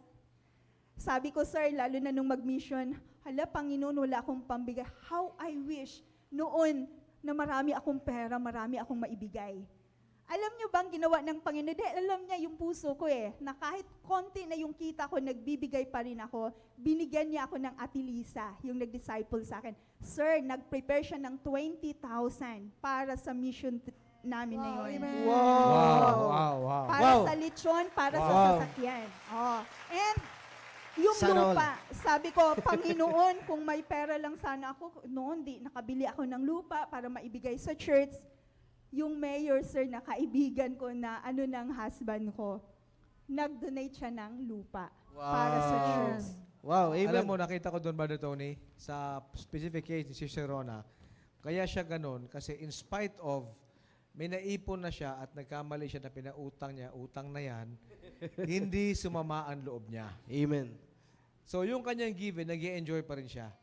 Sabi ko, sir, lalo na nung mag-mission, hala, Panginoon, wala akong pambigay. How I wish noon na marami akong pera, marami akong maibigay. Alam niyo bang ginawa ng Panginoon? Dahil alam niya yung puso ko na kahit konti na yung kita ko, nagbibigay pa rin ako, binigyan niya ako ng Ate Lisa, yung nag-disciple sa akin. Sir, nag-prepare siya ng 20,000 para sa mission namin na Wow, yun. amen. Wow. Para Wow. sa lechon, para sa Wow. sasakyan. Oh. And yung Sana lupa, sabi ko, Panginoon, kung may pera lang sana ako, noon nakabili ako ng lupa para maibigay sa church. Yung mayor, sir, na kaibigan ko na ng husband ko, nag-donate siya ng lupa para sa Wow. church. Wow, amen. Alam mo, nakita ko doon, Brother Tony, sa specific case ni Sister Rona, kaya siya ganun kasi in spite of may naipon na siya at nagkamali siya na pinautang niya, utang na yan, hindi sumama ang loob niya. Amen. So yung kanyang given, nag-enjoy pa rin siya.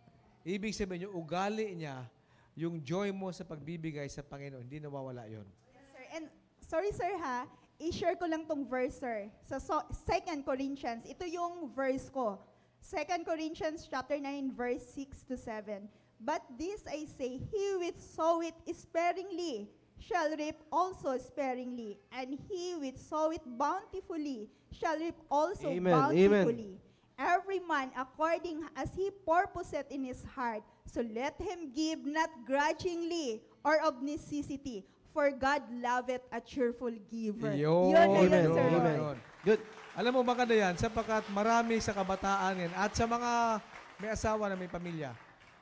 Ibig sabihin, yung ugali niya, yung joy mo sa pagbibigay sa Panginoon, hindi nawawala yon. Yes, sir. And sorry sir ha, i-share ko lang tong verse sir. Sa 2 Corinthians, ito yung verse ko. 2 Corinthians chapter 9 verse 6 to 7. But this I say, he which soweth sparingly shall reap also sparingly, and he which soweth bountifully shall reap also Amen, bountifully. Every man according as he purposeth in his heart, so let him give not grudgingly or of necessity, for God loveth a cheerful giver. Yun, Yun na yun, Amen. sir. Amen. Yun. Good. Alam mo, maganda yan, sapagkat marami sa kabataan yan at sa mga may asawa na may pamilya,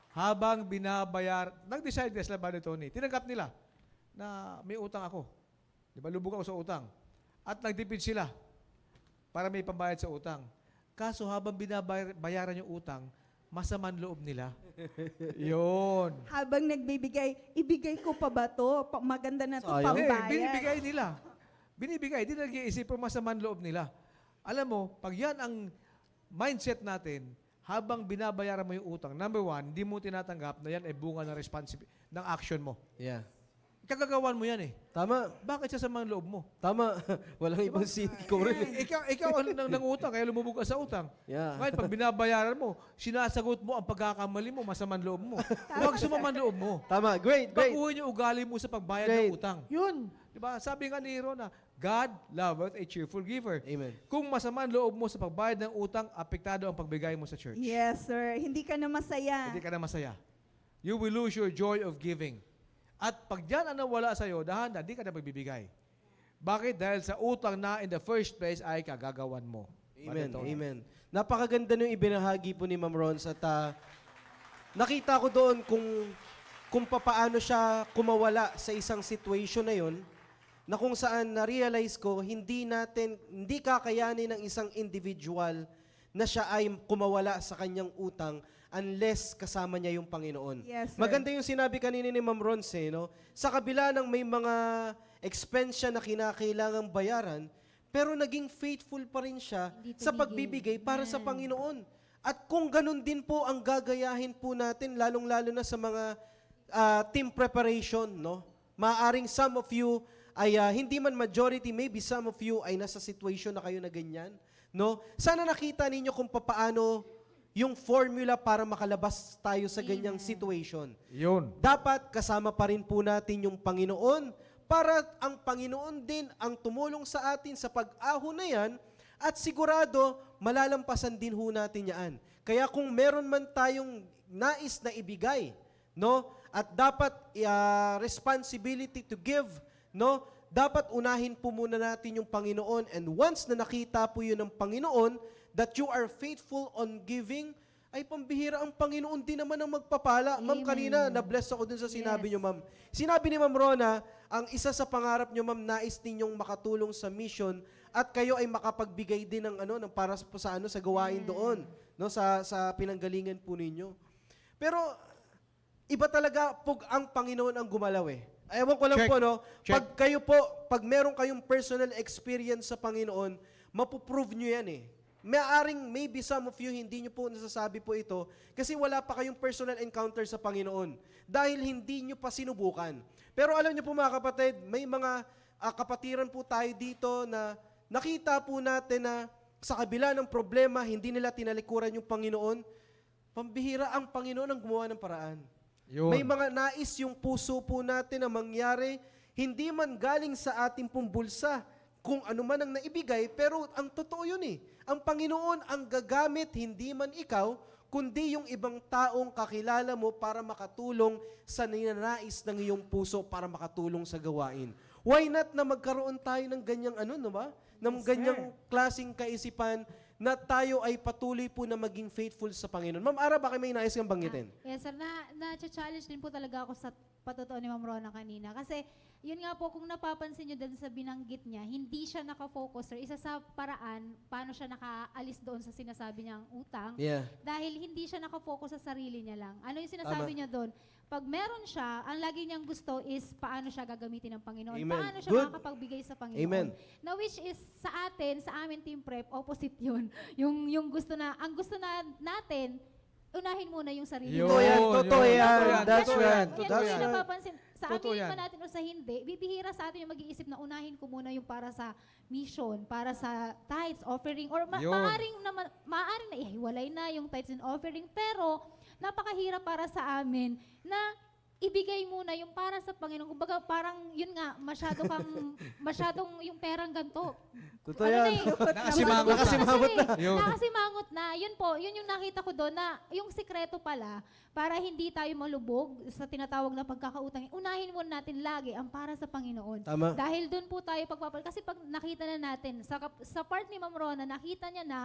habang binabayar, nag-decide na sila, Brother Tony, tinanggap nila na may utang ako. Di ba, lubog ako sa utang. At nagtipid sila para may pambayad sa utang. Kaso habang binabayaran yung utang, masaman loob nila. Yun. Habang nagbibigay, ibigay ko pa ba to? Maganda na to Sayang. Hindi, pambayad. binibigay nila. Binibigay, di nag-iisip pero masaman loob nila. Alam mo, pag yan ang mindset natin, habang binabayaran mo yung utang, number one, hindi mo tinatanggap na yan ay bunga ng ng action mo. Yeah. Kagagawan mo yan eh. Tama. Bakit sa samang loob mo? Tama. Walang ibang sin. Correct. Ikaw ang nang utang, kaya lumubog ka sa utang. Yeah. Ngayon, pag binabayaran mo, sinasagot mo ang pagkakamali mo, masamang loob mo. Huwag sumamang loob mo. Tama. Great. Great. Baguhin yung ugali mo sa pagbayad Great. ng utang. Yun. Diba? Sabi nga ni Rona, God loveth a cheerful giver. Amen. Kung masama ang loob mo sa pagbayad ng utang, apektado ang pagbigay mo sa church. Yes, sir. Hindi ka na masaya. Hindi ka na masaya. You will lose your joy of giving. At pag yan ang nawala sa'yo, dahan hindi ka na magbibigay. Bakit? Dahil sa utang na in the first place ay kagagawan mo. Amen. Brother Tony. Amen. Napakaganda nung ibinahagi po ni Ma'am Rons at nakita ko doon kung papaano siya kumawala sa isang situation na yon na kung saan na-realize ko hindi kakayanin ng isang individual na siya ay kumawala sa kanyang utang unless kasama niya yung Panginoon. Yes, sir. Maganda yung sinabi kanina ni Ma'am Ronce, no? Sa kabila ng may mga expense siya na kinakailangang bayaran, pero naging faithful pa rin siya Hindi sa tumigil. pagbibigay para sa Yan. Panginoon. At kung ganun din po ang gagayahin po natin, lalong-lalo na sa mga team preparation, no? Maaring some of you ay hindi man majority, maybe some of you ay nasa situation na kayo na ganyan, no? Sana nakita ninyo kung papaano yung formula para makalabas tayo sa ganyang situation. Yun. Dapat kasama pa rin po natin yung Panginoon para ang Panginoon din ang tumulong sa atin sa pag-ahon na yan at sigurado malalampasan din ho natin yan. Kaya kung meron man tayong nais na ibigay, no? At dapat responsibility to give, no? Dapat unahin po muna natin yung Panginoon, and once na nakita po yun ng Panginoon that you are faithful on giving, ay pambihira ang Panginoon din naman ang magpapala. Ma'am, kanina na-bless ako dun sa sinabi nyo, ma'am. Sinabi ni Ma'am Rona, ang isa sa pangarap nyo, ma'am, nais ninyong makatulong sa mission at kayo ay makapagbigay din ng ng para sa gawain doon, no, sa pinanggalingan po ninyo. Pero iba talaga ang Panginoon ang gumalaw eh. Ewan ko lang Check. po, no? Check. Pag meron kayong personal experience sa Panginoon, mapuprove nyo yan eh. Maybe some of you, hindi nyo po nasasabi po ito kasi wala pa kayong personal encounter sa Panginoon dahil hindi nyo pa sinubukan. Pero alam nyo po mga kapatid, may mga kapatiran po tayo dito na nakita po natin na sa kabila ng problema, hindi nila tinalikuran yung Panginoon. Pambihira ang Panginoon ang gumawa ng paraan. Yun. May mga nais yung puso po natin na mangyari, hindi man galing sa ating pong bulsa, kung ano man ang naibigay, pero ang totoo yun eh. Ang Panginoon ang gagamit, hindi man ikaw, kundi yung ibang taong kakilala mo para makatulong sa ninanais ng iyong puso para makatulong sa gawain. Why not na magkaroon tayo ng ganyang no ba? Ng ganyang klaseng kaisipan na tayo ay patuloy po na maging faithful sa Panginoon. Ma'am Ara, baka may nais kang banggitin? Yes, sir. Na-challenge din po talaga ako sa patotoo ni Ma'am Rona kanina. Kasi Yun nga po, kung napapansin nyo dun sa binanggit niya, hindi siya nakafocus, sir. Isa sa paraan, paano siya nakaalis doon sa sinasabi niyang utang, Yeah. dahil hindi siya nakafocus sa sarili niya lang. Ano yung sinasabi niya doon? Pag meron siya, ang lagi niyang gusto is paano siya gagamitin ng Panginoon. Amen. Paano siya Good. makakapagbigay sa Panginoon. Amen. Na which is sa atin, sa amin Team Prep, opposite yun. Yung gusto na, ang gusto na natin, unahin muna yung sarili. Yun, Totoo yan, totoo yun, yan. totoo yan, That's totoo right. yan, Yan totoo yung yan. napapansin. Sa Totoo amin yan. man natin o sa hindi, bibihira sa atin yung mag-iisip na unahin ko muna yung para sa mission, para sa tithes, offering, or Yun. maaring na ihiwalay na yung tithes and offering, pero napakahirap para sa amin na ibigay muna yung para sa Panginoon. Kumbaga parang yun nga, masyadong yung perang ganito. Totoo Ano yan. na eh, Nakasimangot na. Nakasimangot na. Yun. Nakasimangot na. Yun po, yun yung nakita ko doon na yung sikreto pala, para hindi tayo malubog sa tinatawag na pagkakautang, unahin muna natin lagi ang para sa Panginoon. Tama. Dahil doon po tayo kasi pag nakita na natin, sa part ni Ma'am Rona, nakita niya na,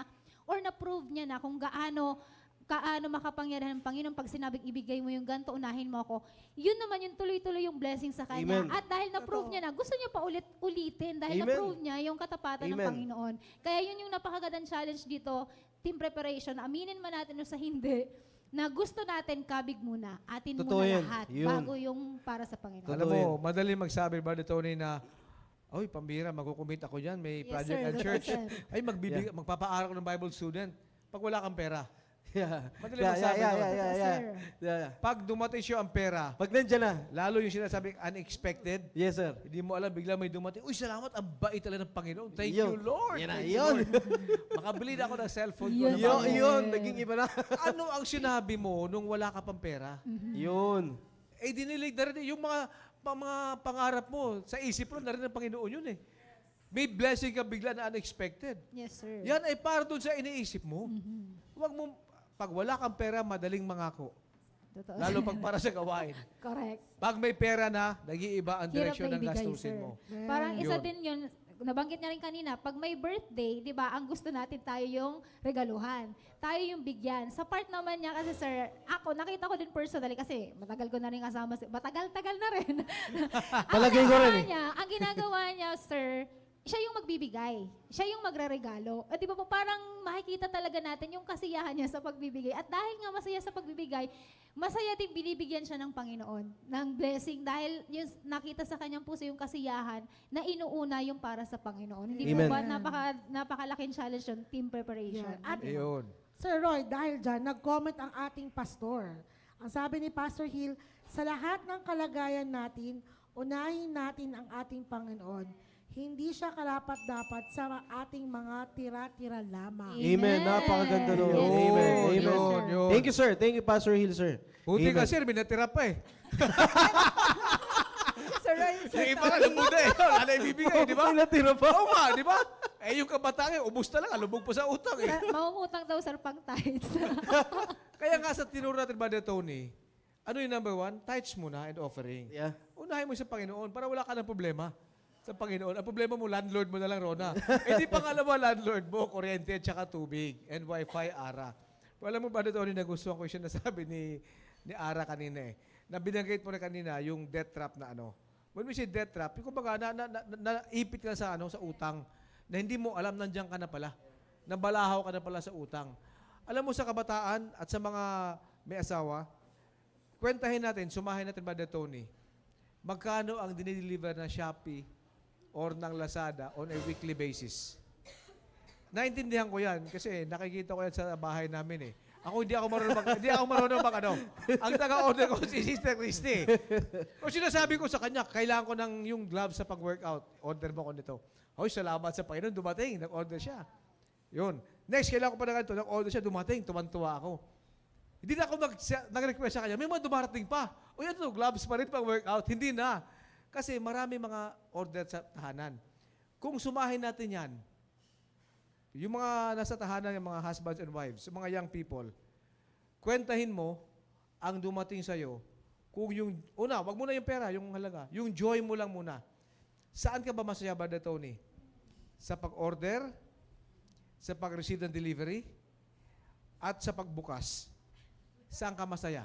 or na-prove niya na kung kaano makapangyarihan ng Panginoon pag sinabing ibigay mo yung ganito, unahin mo ako. Yun naman yung tuloy-tuloy yung blessing sa kanya. Amen. At dahil na-prove niya na, gusto niya pa ulitin dahil Amen. na-prove niya yung katapatan ng Amen. Panginoon. Kaya yun yung napakagandang challenge dito, team preparation. Aminin man natin o sa hindi, na gusto natin kabig muna. Atin Totoo muna yan. lahat Yun. bago yung para sa Panginoon. Totoo Alam mo, yan. madali magsabi, Brother Tony, na, oy, pambira, magkukumit ako dyan, may Yes, project sir. at church. Sir. Ay, magpapaaral ko ng Bible student. Pag wala kang pera. Yeah. Madali Yeah, magsabi yeah, nun. yeah, yeah, yeah. Sir. Yeah. Pag dumating siya ang pera, Pag nandyan na. lalo yung sinasabing unexpected, Yes, sir. hindi mo alam, bigla may dumating, uy, salamat, ang bait talaga ng Panginoon. Thank Yun. you, Lord. Yan na, Thank you, yun. Lord. Makabili na ako ng cellphone ko. Yun. na Yun, bago. yun. Naging iba na. Ano ang sinabi mo nung wala ka pang pera? Yun. Eh, dinilig na rin. Yung mga pangarap mo, sa isip mo na rin ng Panginoon yun eh. May blessing ka bigla na unexpected. Yes, sir. Yan ay para doon sa iniisip mo. Huwag mo, pag wala kang pera, madaling mangako. Totoo. Lalo pag para sa gawain. Correct. Pag may pera na, nag-iiba ang Hirap direksyon na ng ibigay, gastusin sir. mo. Parang isa Yun. din yun, nabanggit niya rin kanina, pag may birthday, di ba, ang gusto natin tayo yung regaluhan. Tayo yung bigyan. Sa part naman niya kasi, sir, ako, nakita ko din personally kasi matagal ko na rin kasama, matagal-tagal na rin. Palagay ko rin eh. Ang ginagawa niya, sir, siya yung magbibigay. Siya yung magre-regalo. At di ba po, parang makikita talaga natin yung kasiyahan niya sa pagbibigay. At dahil nga masaya sa pagbibigay, masaya din binibigyan siya ng Panginoon ng blessing dahil yung nakita sa kanyang puso yung kasiyahan na inuuna yung para sa Panginoon. Hindi Amen. po ba napakalaking challenge yun, team preparation. Yan. At Ayun. Sir Roy, dahil dyan, nag-comment ang ating pastor. Ang sabi ni Pastor Hill, sa lahat ng kalagayan natin, unahin natin ang ating Panginoon. Hindi siya karapat-dapat sa ating mga tira-tira lamang. Amen. Napakaganda nun. Yes, Amen. sir. Amen. Yes, sir. Yun. Thank you, sir. Thank you, Pastor Hill, sir. Buti Amen. ka, sir, binatira pa eh. Sir Roy, Sir Yung iba ka, lubog na eh. Wala na ibibigay, di ba? May natira pa. Oo nga, di ba? Eh, yung kabataan, ubus na lang, lubog pa sa utang eh. Mangungutang daw, sir, pang tithes. Kaya nga sa tinuro natin, Brother Tony, ano yung number one? Tithes muna and offering. Yeah. Unahin mo sa Panginoon para wala ka ng problema sa Panginoon. Ang problema mo, landlord mo na lang, Rona. Eh di pangalawa, landlord mo, kuryente at saka tubig and wifi, ARA. Pero alam mo, Brother Tony, nagustuhan ko yung nasabi ni ARA kanina eh. Na binanggit mo na kanina yung debt trap na ano. When we say debt trap, yung kumbaga, naipit ka sa utang na hindi mo alam nandiyan ka na pala. Nabalahaw ka na pala sa utang. Alam mo sa kabataan at sa mga may asawa, kwentahin natin, sumahin natin, Brother Tony, magkano ang dinideliver ng Shopee or ng Lazada on a weekly basis. Naintindihan ko yan kasi nakikita ko yan sa bahay namin eh. Ako hindi ako marunong mag ano. Ang taga-order ko si Sister Christy. Kung sinasabi ko sa kanya, kailangan ko ng yung gloves sa pag-workout. Order mo ko nito. Hoy, salamat sa Panginoon, dumating, nag-order siya. Yun. Next, kailangan ko pa ng ganito, nag-order siya, dumating, tuwan-tuwa ako. Hindi na ako nag-request sa kanya, may mga dumarating pa. O yan to, gloves pa rin pag-workout. Hindi na. Kasi marami mga order sa tahanan. Kung sumahin natin yan, yung mga nasa tahanan, yung mga husbands and wives, yung mga young people, kwentahin mo ang dumating sa'yo. Kung yung, wag muna yung pera, yung halaga. Yung joy mo lang muna. Saan ka ba masaya, Brother Tony? Sa pag-order, sa pag-receive ng delivery, at sa pagbukas. Saan ka masaya?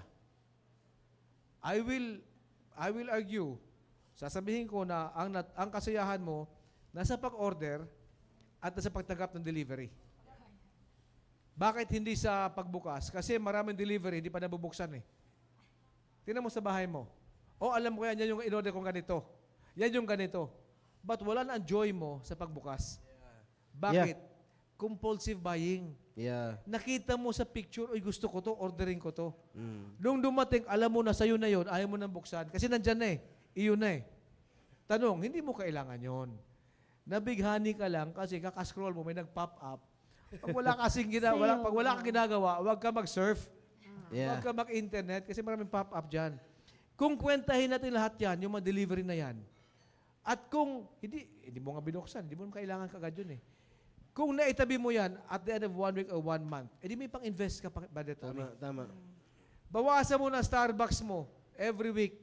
I will argue sasabihin ko na ang kasiyahan mo nasa pag-order at nasa pagtanggap ng delivery. Bakit hindi sa pagbukas? Kasi maraming delivery, hindi pa nabubuksan eh. Tingnan mo sa bahay mo. Alam ko yan yung in-order kong ganito. Yan yung ganito. But wala na ang joy mo sa pagbukas. Bakit? Compulsive buying. Yeah. Nakita mo sa picture, gusto ko to, ordering ko to. Mm. Nung dumating, alam mo na sa'yo na yon, ayaw mo nang buksan. Kasi nandyan na eh. Iyon na eh. Tanong, hindi mo kailangan yon. Nabighani ka lang kasi kakascroll mo, may nag-pop up. Pag wala kasing pag wala kang ginagawa, huwag ka mag-surf. Yeah. Huwag ka mag-internet kasi maraming pop up dyan. Kung kwentahin natin lahat yan, yung mga delivery na yan, at kung hindi mo nga binuksan, hindi mo kailangan kagad yun eh. Kung naitabi mo yan at the end of 1 week or 1 month, edi may pang-invest ka pa ba dito? Tama. Bawasan mo na Starbucks mo every week.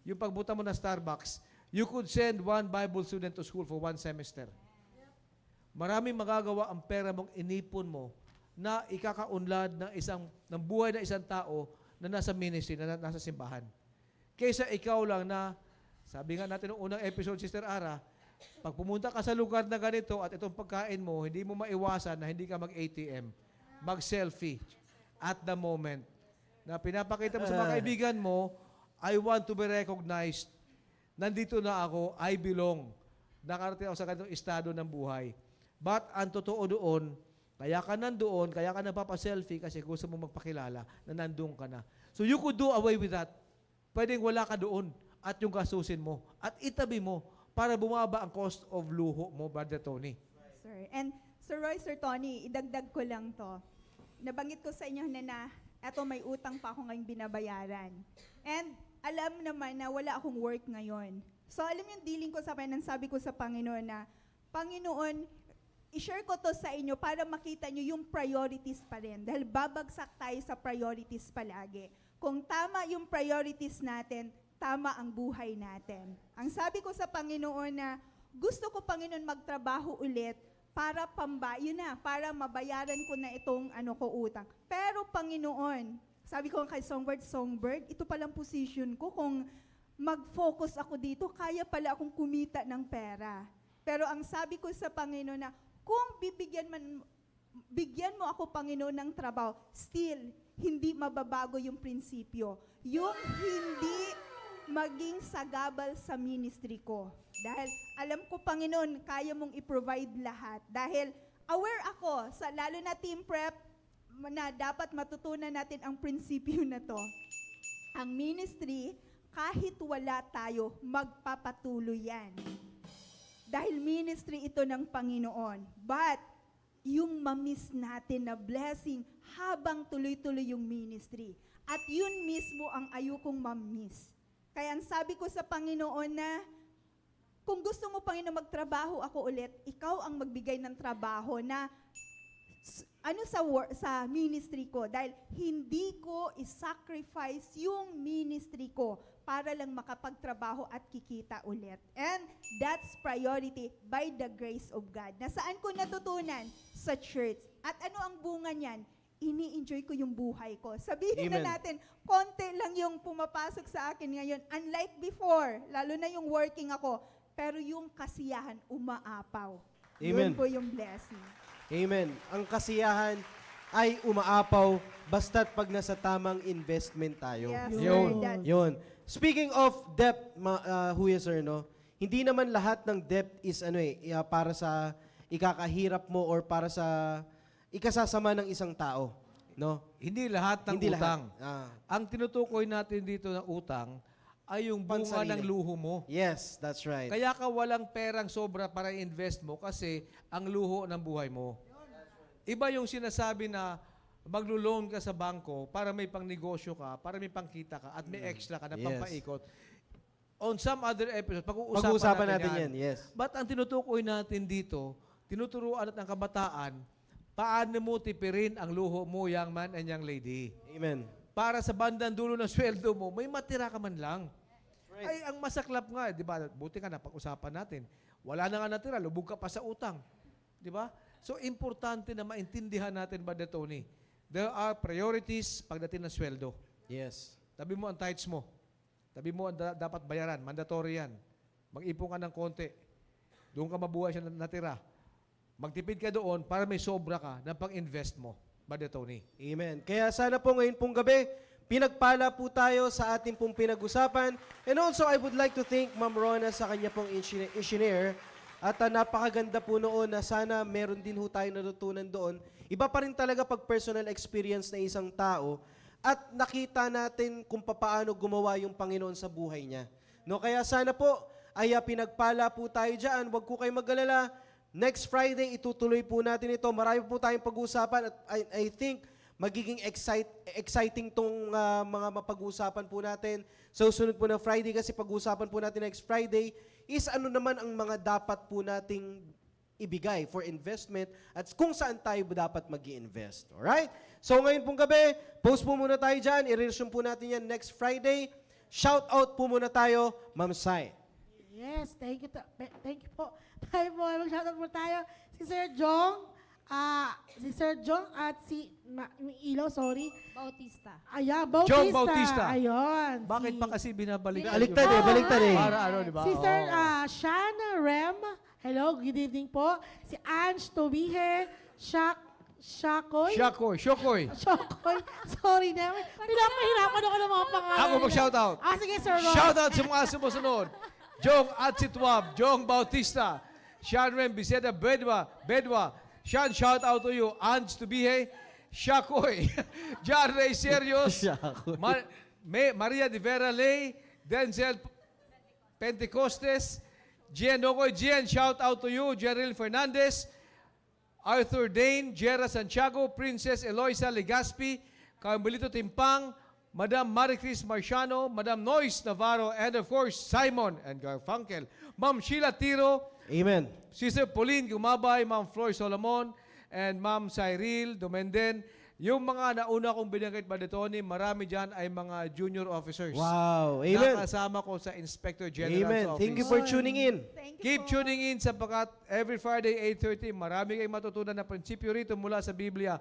Yung pagbuta mo na Starbucks, you could send 1 Bible student to school for 1 semester. Maraming magagawa ang pera mong inipon mo na ikakaunlad ng buhay ng isang tao na nasa ministry, na nasa simbahan. Kaysa ikaw lang na, sabi nga natin noong unang episode, Sister Ara, pag pumunta ka sa lugar na ganito at itong pagkain mo, hindi mo maiwasan na hindi ka mag-ATM, mag-selfie at the moment na pinapakita mo sa mga kaibigan mo, I want to be recognized. Nandito na ako, I belong. Nakarating ako sa ganitong estado ng buhay. But ang totoo doon, kaya ka nandoon, kaya ka napapaselfie kasi gusto mo magpakilala na nandoon ka na. So you could do away with that. Pwedeng wala ka doon at yung gastusin mo at itabi mo para bumaba ang cost of luho mo, Brother Tony. Sir. And Sir Roy, Sir Tony, idagdag ko lang to. Nabanggit ko sa inyo na eto may utang pa ako ngayong binabayaran. And alam naman na wala akong work ngayon. So alam yung dealing ko sa Panginoon, sabi ko sa Panginoon na, Panginoon, i-share ko to sa inyo para makita nyo yung priorities pa rin. Dahil babagsak tayo sa priorities palagi. Kung tama yung priorities natin, tama ang buhay natin. Ang sabi ko sa Panginoon na, gusto ko Panginoon magtrabaho ulit para para mabayaran ko na itong utang. Pero Panginoon, sabi ko kay Songbird, ito palang position ko, kung mag-focus ako dito, kaya pala akong kumita ng pera. Pero ang sabi ko sa Panginoon na, kung bigyan mo ako, Panginoon, ng trabaho, still, hindi mababago yung prinsipyo. Yung hindi maging sagabal sa ministry ko. Dahil alam ko, Panginoon, kaya mong i-provide lahat. Dahil aware ako, lalo na team prep, na dapat matutunan natin ang prinsipyo na to. Ang ministry, kahit wala tayo, magpapatuloy yan. Dahil ministry ito ng Panginoon. But, yung mamiss natin na blessing habang tuloy-tuloy yung ministry. At yun mismo ang ayokong mamiss. Kaya ang sabi ko sa Panginoon na, kung gusto mo, Panginoon, magtrabaho ako ulit, ikaw ang magbigay ng trabaho na sa ministry ko. Dahil hindi ko isacrifice yung ministry ko para lang makapagtrabaho at kikita ulit. And that's priority by the grace of God. Nasaan ko natutunan? Sa church. At ano ang bunga niyan? Ini-enjoy ko yung buhay ko. Sabihin Amen. na natin, konti lang yung pumapasok sa akin ngayon. Unlike before, lalo na yung working ako, pero yung kasiyahan umaapaw. Amen. Yun po yung blessing. Amen. Ang kasiyahan ay umaapaw basta't pag nasa tamang investment tayo. Yes, Yun. sir. That's Yun. Speaking of debt, Huya sir, no? Hindi naman lahat ng debt is para sa ikakahirap mo or para sa ikasasama ng isang tao, no? Hindi lahat ng Hindi utang. lahat. Ang tinutukoy natin dito na utang ay yung bunga Pansarili. ng luho mo. Yes, that's right. Kaya ka walang perang sobra para i-invest mo kasi ang luho ng buhay mo. Iba yung sinasabi na maglo-loan ka sa bangko para may pang-negosyo ka, para may pang-kita ka, at may extra ka na Yes. pampaikot. On some other episode, Pag-uusapan natin yan, yes. But ang tinutukoy natin dito, tinuturuan natin ang kabataan, paano mo tipirin ang luho mo, young man and young lady. Amen. Para sa bandang dulo ng sweldo mo, may matira ka man lang. Ay, ang masaklap nga, di ba? Buti nga napag-usapan natin. Wala na nga natira, lubog ka pa sa utang. Di ba? So, importante na maintindihan natin, Brother Tony, there are priorities pagdating ng sweldo. Yes. Tabi mo ang tithes mo. Tabi mo ang dapat bayaran. Mandatory yan. Mag-ipon ka ng konti. Doon ka mabuhay siya natira. Magtipid ka doon para may sobra ka na pang-invest mo. Brother Tony. Amen. Kaya sana po ngayon pong gabi, pinagpala po tayo sa ating pong pinag-usapan. And also, I would like to thank Ma'am Rona sa kanya pong engineer. At napakaganda po noon na sana meron din ho tayo natutunan doon. Iba pa rin talaga pag personal experience na isang tao at nakita natin kung paano gumawa yung Panginoon sa buhay niya. No, kaya sana po ay pinagpala po tayo dyan. Huwag ko kayo mag-alala. Next Friday, itutuloy po natin ito. Marami po tayong pag-uusapan at I think magiging exciting tong mga mapag-uusapan po natin. So, sunod po na Friday kasi pag-uusapan po natin next Friday is ano naman ang mga dapat po nating ibigay for investment at kung saan tayo dapat mag-i-invest. Alright? So, ngayon pong gabi, post po muna tayo dyan. I-resume po natin yan next Friday. Shout out po muna tayo, Ma'am Sai. Yes, thank you. Thank you po. Tayo po, mag-shoutout po tayo. Si Sir Jong at si Ilaw, sorry. Bautista. Ayan, Bautista. Jong Bautista. Ayun. Bakit pa kasi binabalik? Baliktad eh, baliktad eh. Para ano, di ba? Si Sir Oo. Shana Rem. Hello, good evening po. Si Ange Tobihe. Shakoy. Shokoy. Shokoy. Sorry na. Pinapahirapan ako ng mga pangalan. Ako mag-shoutout. Sige, Sir Ron. Shoutout sa mga sumusunod. Jong Atsitwab, Jong Bautista, Sean Rem, Biseda Bedwa, Sean, shout out to you. Ange Tubihe, Shakoy, John Ray Serios, Maria de Vera Lay, Denzel Pentecostes, Gian Nokoy, Gian, shout out to you. Jeril Fernandez, Arthur Dane, Jera Santiago, Princess Eloisa Legaspi, Carmelito Timpang, Madam Maricris Marciano, Madam Noyce Navarro, and of course, Simon and Garfunkel. Ma'am Sheila Tiro, Amen. Sister Pauline Gumabay, Ma'am Floy Solomon, and Ma'am Cyril Dumenden. Yung mga nauna kong binanggit ba dito ni, marami dyan ay mga junior officers. Wow. Amen. Nakasama ko sa Inspector General's Amen. Office. Thank you for tuning in. Thank you Keep po. tuning in sapagkat every Friday, 8:30, marami kayong matutunan na prinsipyo rito mula sa Biblia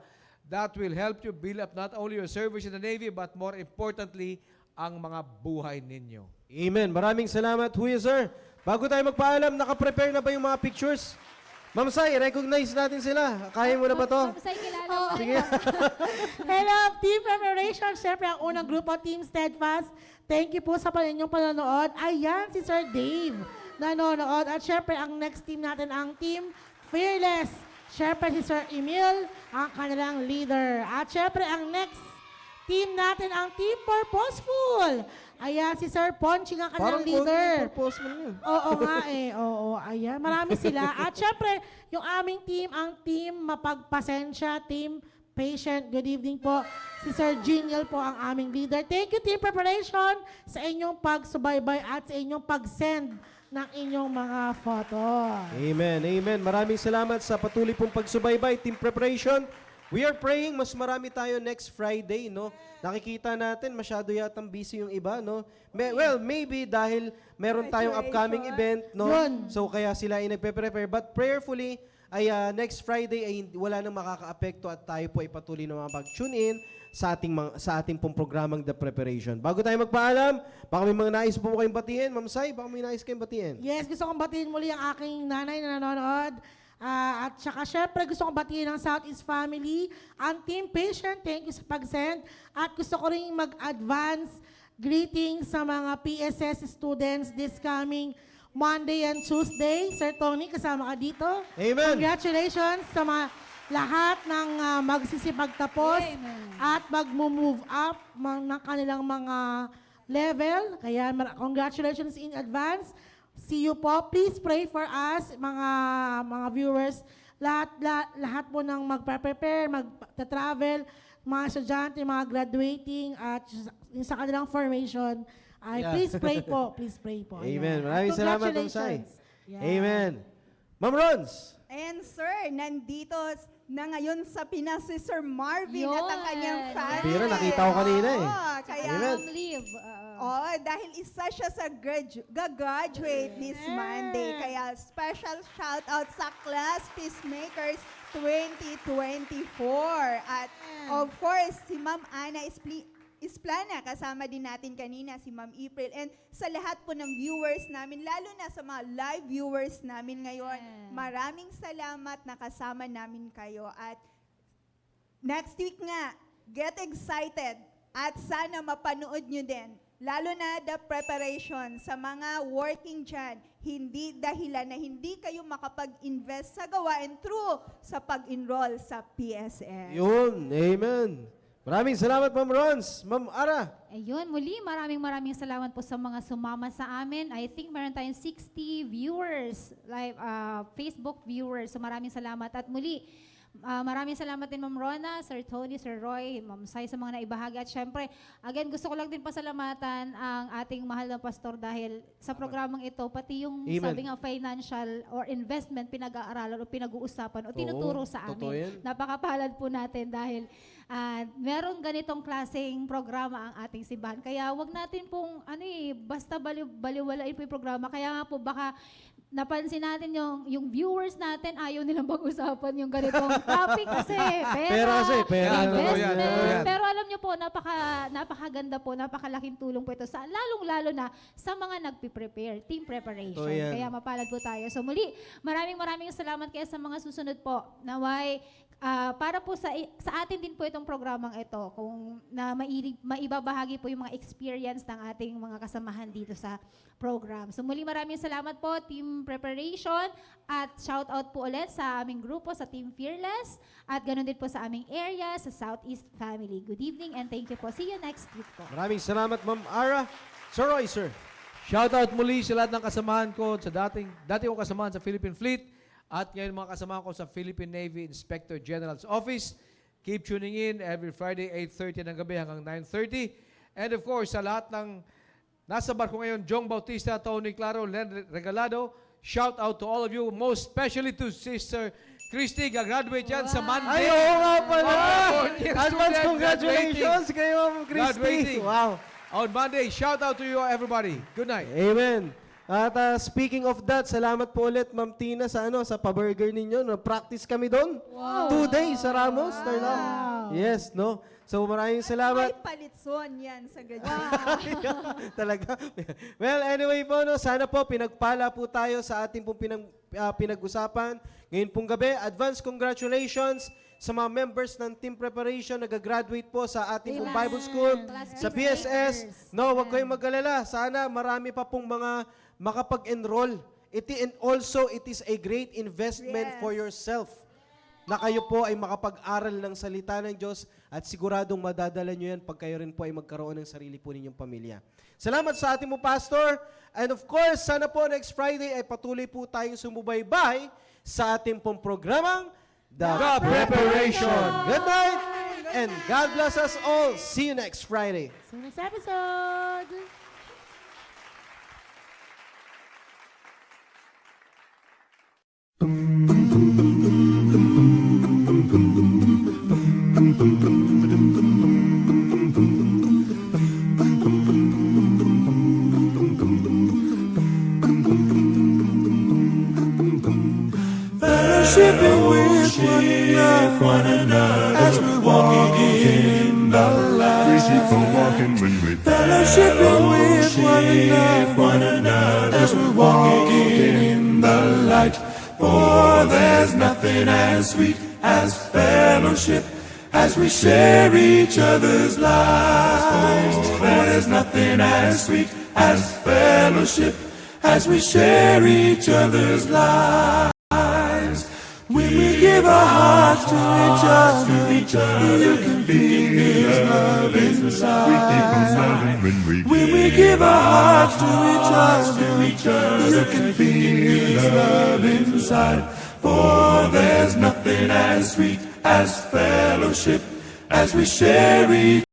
that will help you build up not only your service in the Navy, but more importantly, ang mga buhay ninyo. Amen. Maraming salamat, Huya Sir. Bago tayo magpaalam, naka-prepare na ba yung mga pictures? Ma'am Sai, recognize natin sila. Kaya mo na ba to? Ma'am Sai, kilala Oh. mo. Sige. Hello, Team Preparation. Siyempre, ang unang grupo, Team Steadfast. Thank you po sa inyong panonood. Ayan, si Sir Dave nanonood. At siyempre, ang next team natin, ang Team Fearless. Siyempre, si Sir Emil, ang kanilang leader. At siyempre, ang next team natin, ang Team Purposeful. Ayan, si Sir Ponching, ang kanilang leader. purpose mo yun. Oo nga eh, oo. Ayan, marami sila. At syempre, yung aming team, ang Team Mapagpasensya, Team Patient. Good evening po. Si Sir Genial po ang aming leader. Thank you, Team Preparation, sa inyong pagsubaybay at sa inyong pag-send ng inyong mga photo. Amen. Amen. Maraming salamat sa patuloy pong pagsubaybay, Team Preparation. We are praying mas marami tayo next Friday, no? Nakikita natin masyado yatang busy yung iba, no? Maybe dahil meron tayong upcoming event, no? Yun. So kaya sila ay nagpe-prepare. But prayerfully, ay next Friday ay wala nang makaka-apekto at tayo po ay patuloy na makapag-tune in sa ating pong programang The Preparation. Bago tayo magpaalam, baka may mga nais po kayong batiin. Ma'am Sai, baka may nais kayong batiin. Yes, gusto kong batiin muli ang aking nanay na nanonood. At saka syempre gusto kong batiin ang Southeast Family, ang Team Patient, thank you sa pag-send. At gusto ko rin mag-advance greetings sa mga PSS students this coming Monday and Tuesday. Sir Tony, kasama ka dito. Amen. Congratulations sa lahat ng magsisipagtapos Amen. at mag-move up ng kanilang mga level. Kaya congratulations in advance. See you po. Please pray for us, mga viewers. Lahat po ng magpa-prepare, magta-travel, mga estudyante, mga graduating, at sa kanilang formation. Ay, Yeah. please pray po. Please pray po. Amen. Ayan. Maraming salamat, Ma'am Sai. Congratulations. Yeah. Amen. Ma'am Rons. And sir, nandito na ngayon sa Pinas si Sir Marvin at ang Yun. kanyang family. Bira, nakita ko kanina eh. Oo, kaya, Amen. Ma'am Liv. dahil isa siya sa gagraduate this Monday. Kaya special shout out sa Class Peacemakers 2024. At of course, si Ma'am Ana Isplana, kasama din natin kanina si Ma'am April, and sa lahat po ng viewers namin, lalo na sa mga live viewers namin ngayon, maraming salamat na kasama namin kayo. At next week nga, get excited at sana mapanood nyo din. Lalo na the preparation sa mga working dyan, hindi dahilan na hindi kayo makapag-invest sa gawain through sa pag-enroll sa PSS. Yun, amen. Maraming salamat, Ma'am Rons. Ma'am Ara. Ayun, muli maraming salamat po sa mga sumama sa amin. I think meron tayong 60 viewers, live Facebook viewers. So maraming salamat. At muli, maraming salamat din Ma'am Rona, Sir Tony, Sir Roy, Ma'am Sai sa mga naibahagi. At syempre, again, gusto ko lang din pasalamatan ang ating mahal na pastor dahil sa programang ito, pati yung Amen. sabi nga financial or investment pinag-aaralan o pinag-uusapan o tinuturo sa totoo yan. amin. Napakapalad po natin dahil merong ganitong klaseng programa ang ating simbahan. Kaya wag natin pong basta baliwalain po yung programa. Kaya nga po baka napansin natin yung viewers natin ayaw nilang pag-usapan yung ganitong topic kasi Pera kasi, pera. investment. Totoo yan. Pero alam niyo po, napakaganda po, napakalaking tulong po ito sa lalong-lalo na sa mga nagpe-prepare, team preparation. Totoo yan. Kaya mapalad po tayo. So muli, maraming salamat kaya sa mga susunod po. Naway, para po sa atin din po itong programang ito, kung na maibabahagi po yung mga experience ng ating mga kasamahan dito sa program. So muli maraming salamat po, Team Preparation, at shout out po ulit sa aming grupo, sa Team Fearless, at ganoon din po sa aming area, sa Southeast Family. Good evening and thank you po. See you next week po. Maraming salamat, Ma'am Ara. Sir Roy, sir. Shoutout muli sa lahat ng kasamahan ko, sa dati kong kasamahan sa Philippine Fleet, at ngayon mga kasamahan ko sa Philippine Navy Inspector General's Office. Keep tuning in every Friday, 8:30 ng gabi hanggang 9:30. And of course, sa lahat ng nasa barko ngayon, Jong Bautista, Tony Claro, Len Regalado, shout out to all of you, most especially to Sister Christy, gagraduate yan sa Monday. Ay, oo nga pala. Fourth-year Advance student, congratulations kay Ma'am Christy. Graduating. Wow. On Monday, shout out to you everybody. Good night. Amen. At speaking of that, salamat po ulit Ma'am Tina sa pa-burger ninyo. Practice kami doon. 2 days sa Ramos. Turn up. Yes, no? So maraming salamat. May palitson yan sa graduation. Talaga. Well, anyway po, no, sana po pinagpala po tayo sa ating pong pinag-usapan. Ngayon pong gabi, advance congratulations sa mga members ng team preparation na graduate po sa ating pong Bible School, sa PSS. No, wag kayong mag-alala. Sana marami pa pong mga makapag-enroll. And also, it is a great investment for yourself na kayo po ay makapag-aral ng salita ng Diyos at siguradong madadala nyo yan pag kayo rin po ay magkaroon ng sarili po ninyong pamilya. Salamat sa ating mo pastor. And of course, sana po next Friday ay patuloy po tayong sumubaybay sa ating pong programang The Preparation. Good night and God bless us all. See you next Friday. See you next episode. Fellowshipping with one another as we're walking in the light. Fellowshipping with one another as we're walking in the light. For there's nothing as sweet as fellowship as we share each other's lives. For there's nothing as sweet as fellowship as we share each other's lives. When we give our hearts to each other, you can feel His love inside. When we give our hearts to each other, you can feel His love inside. For there's nothing as sweet as fellowship as we share each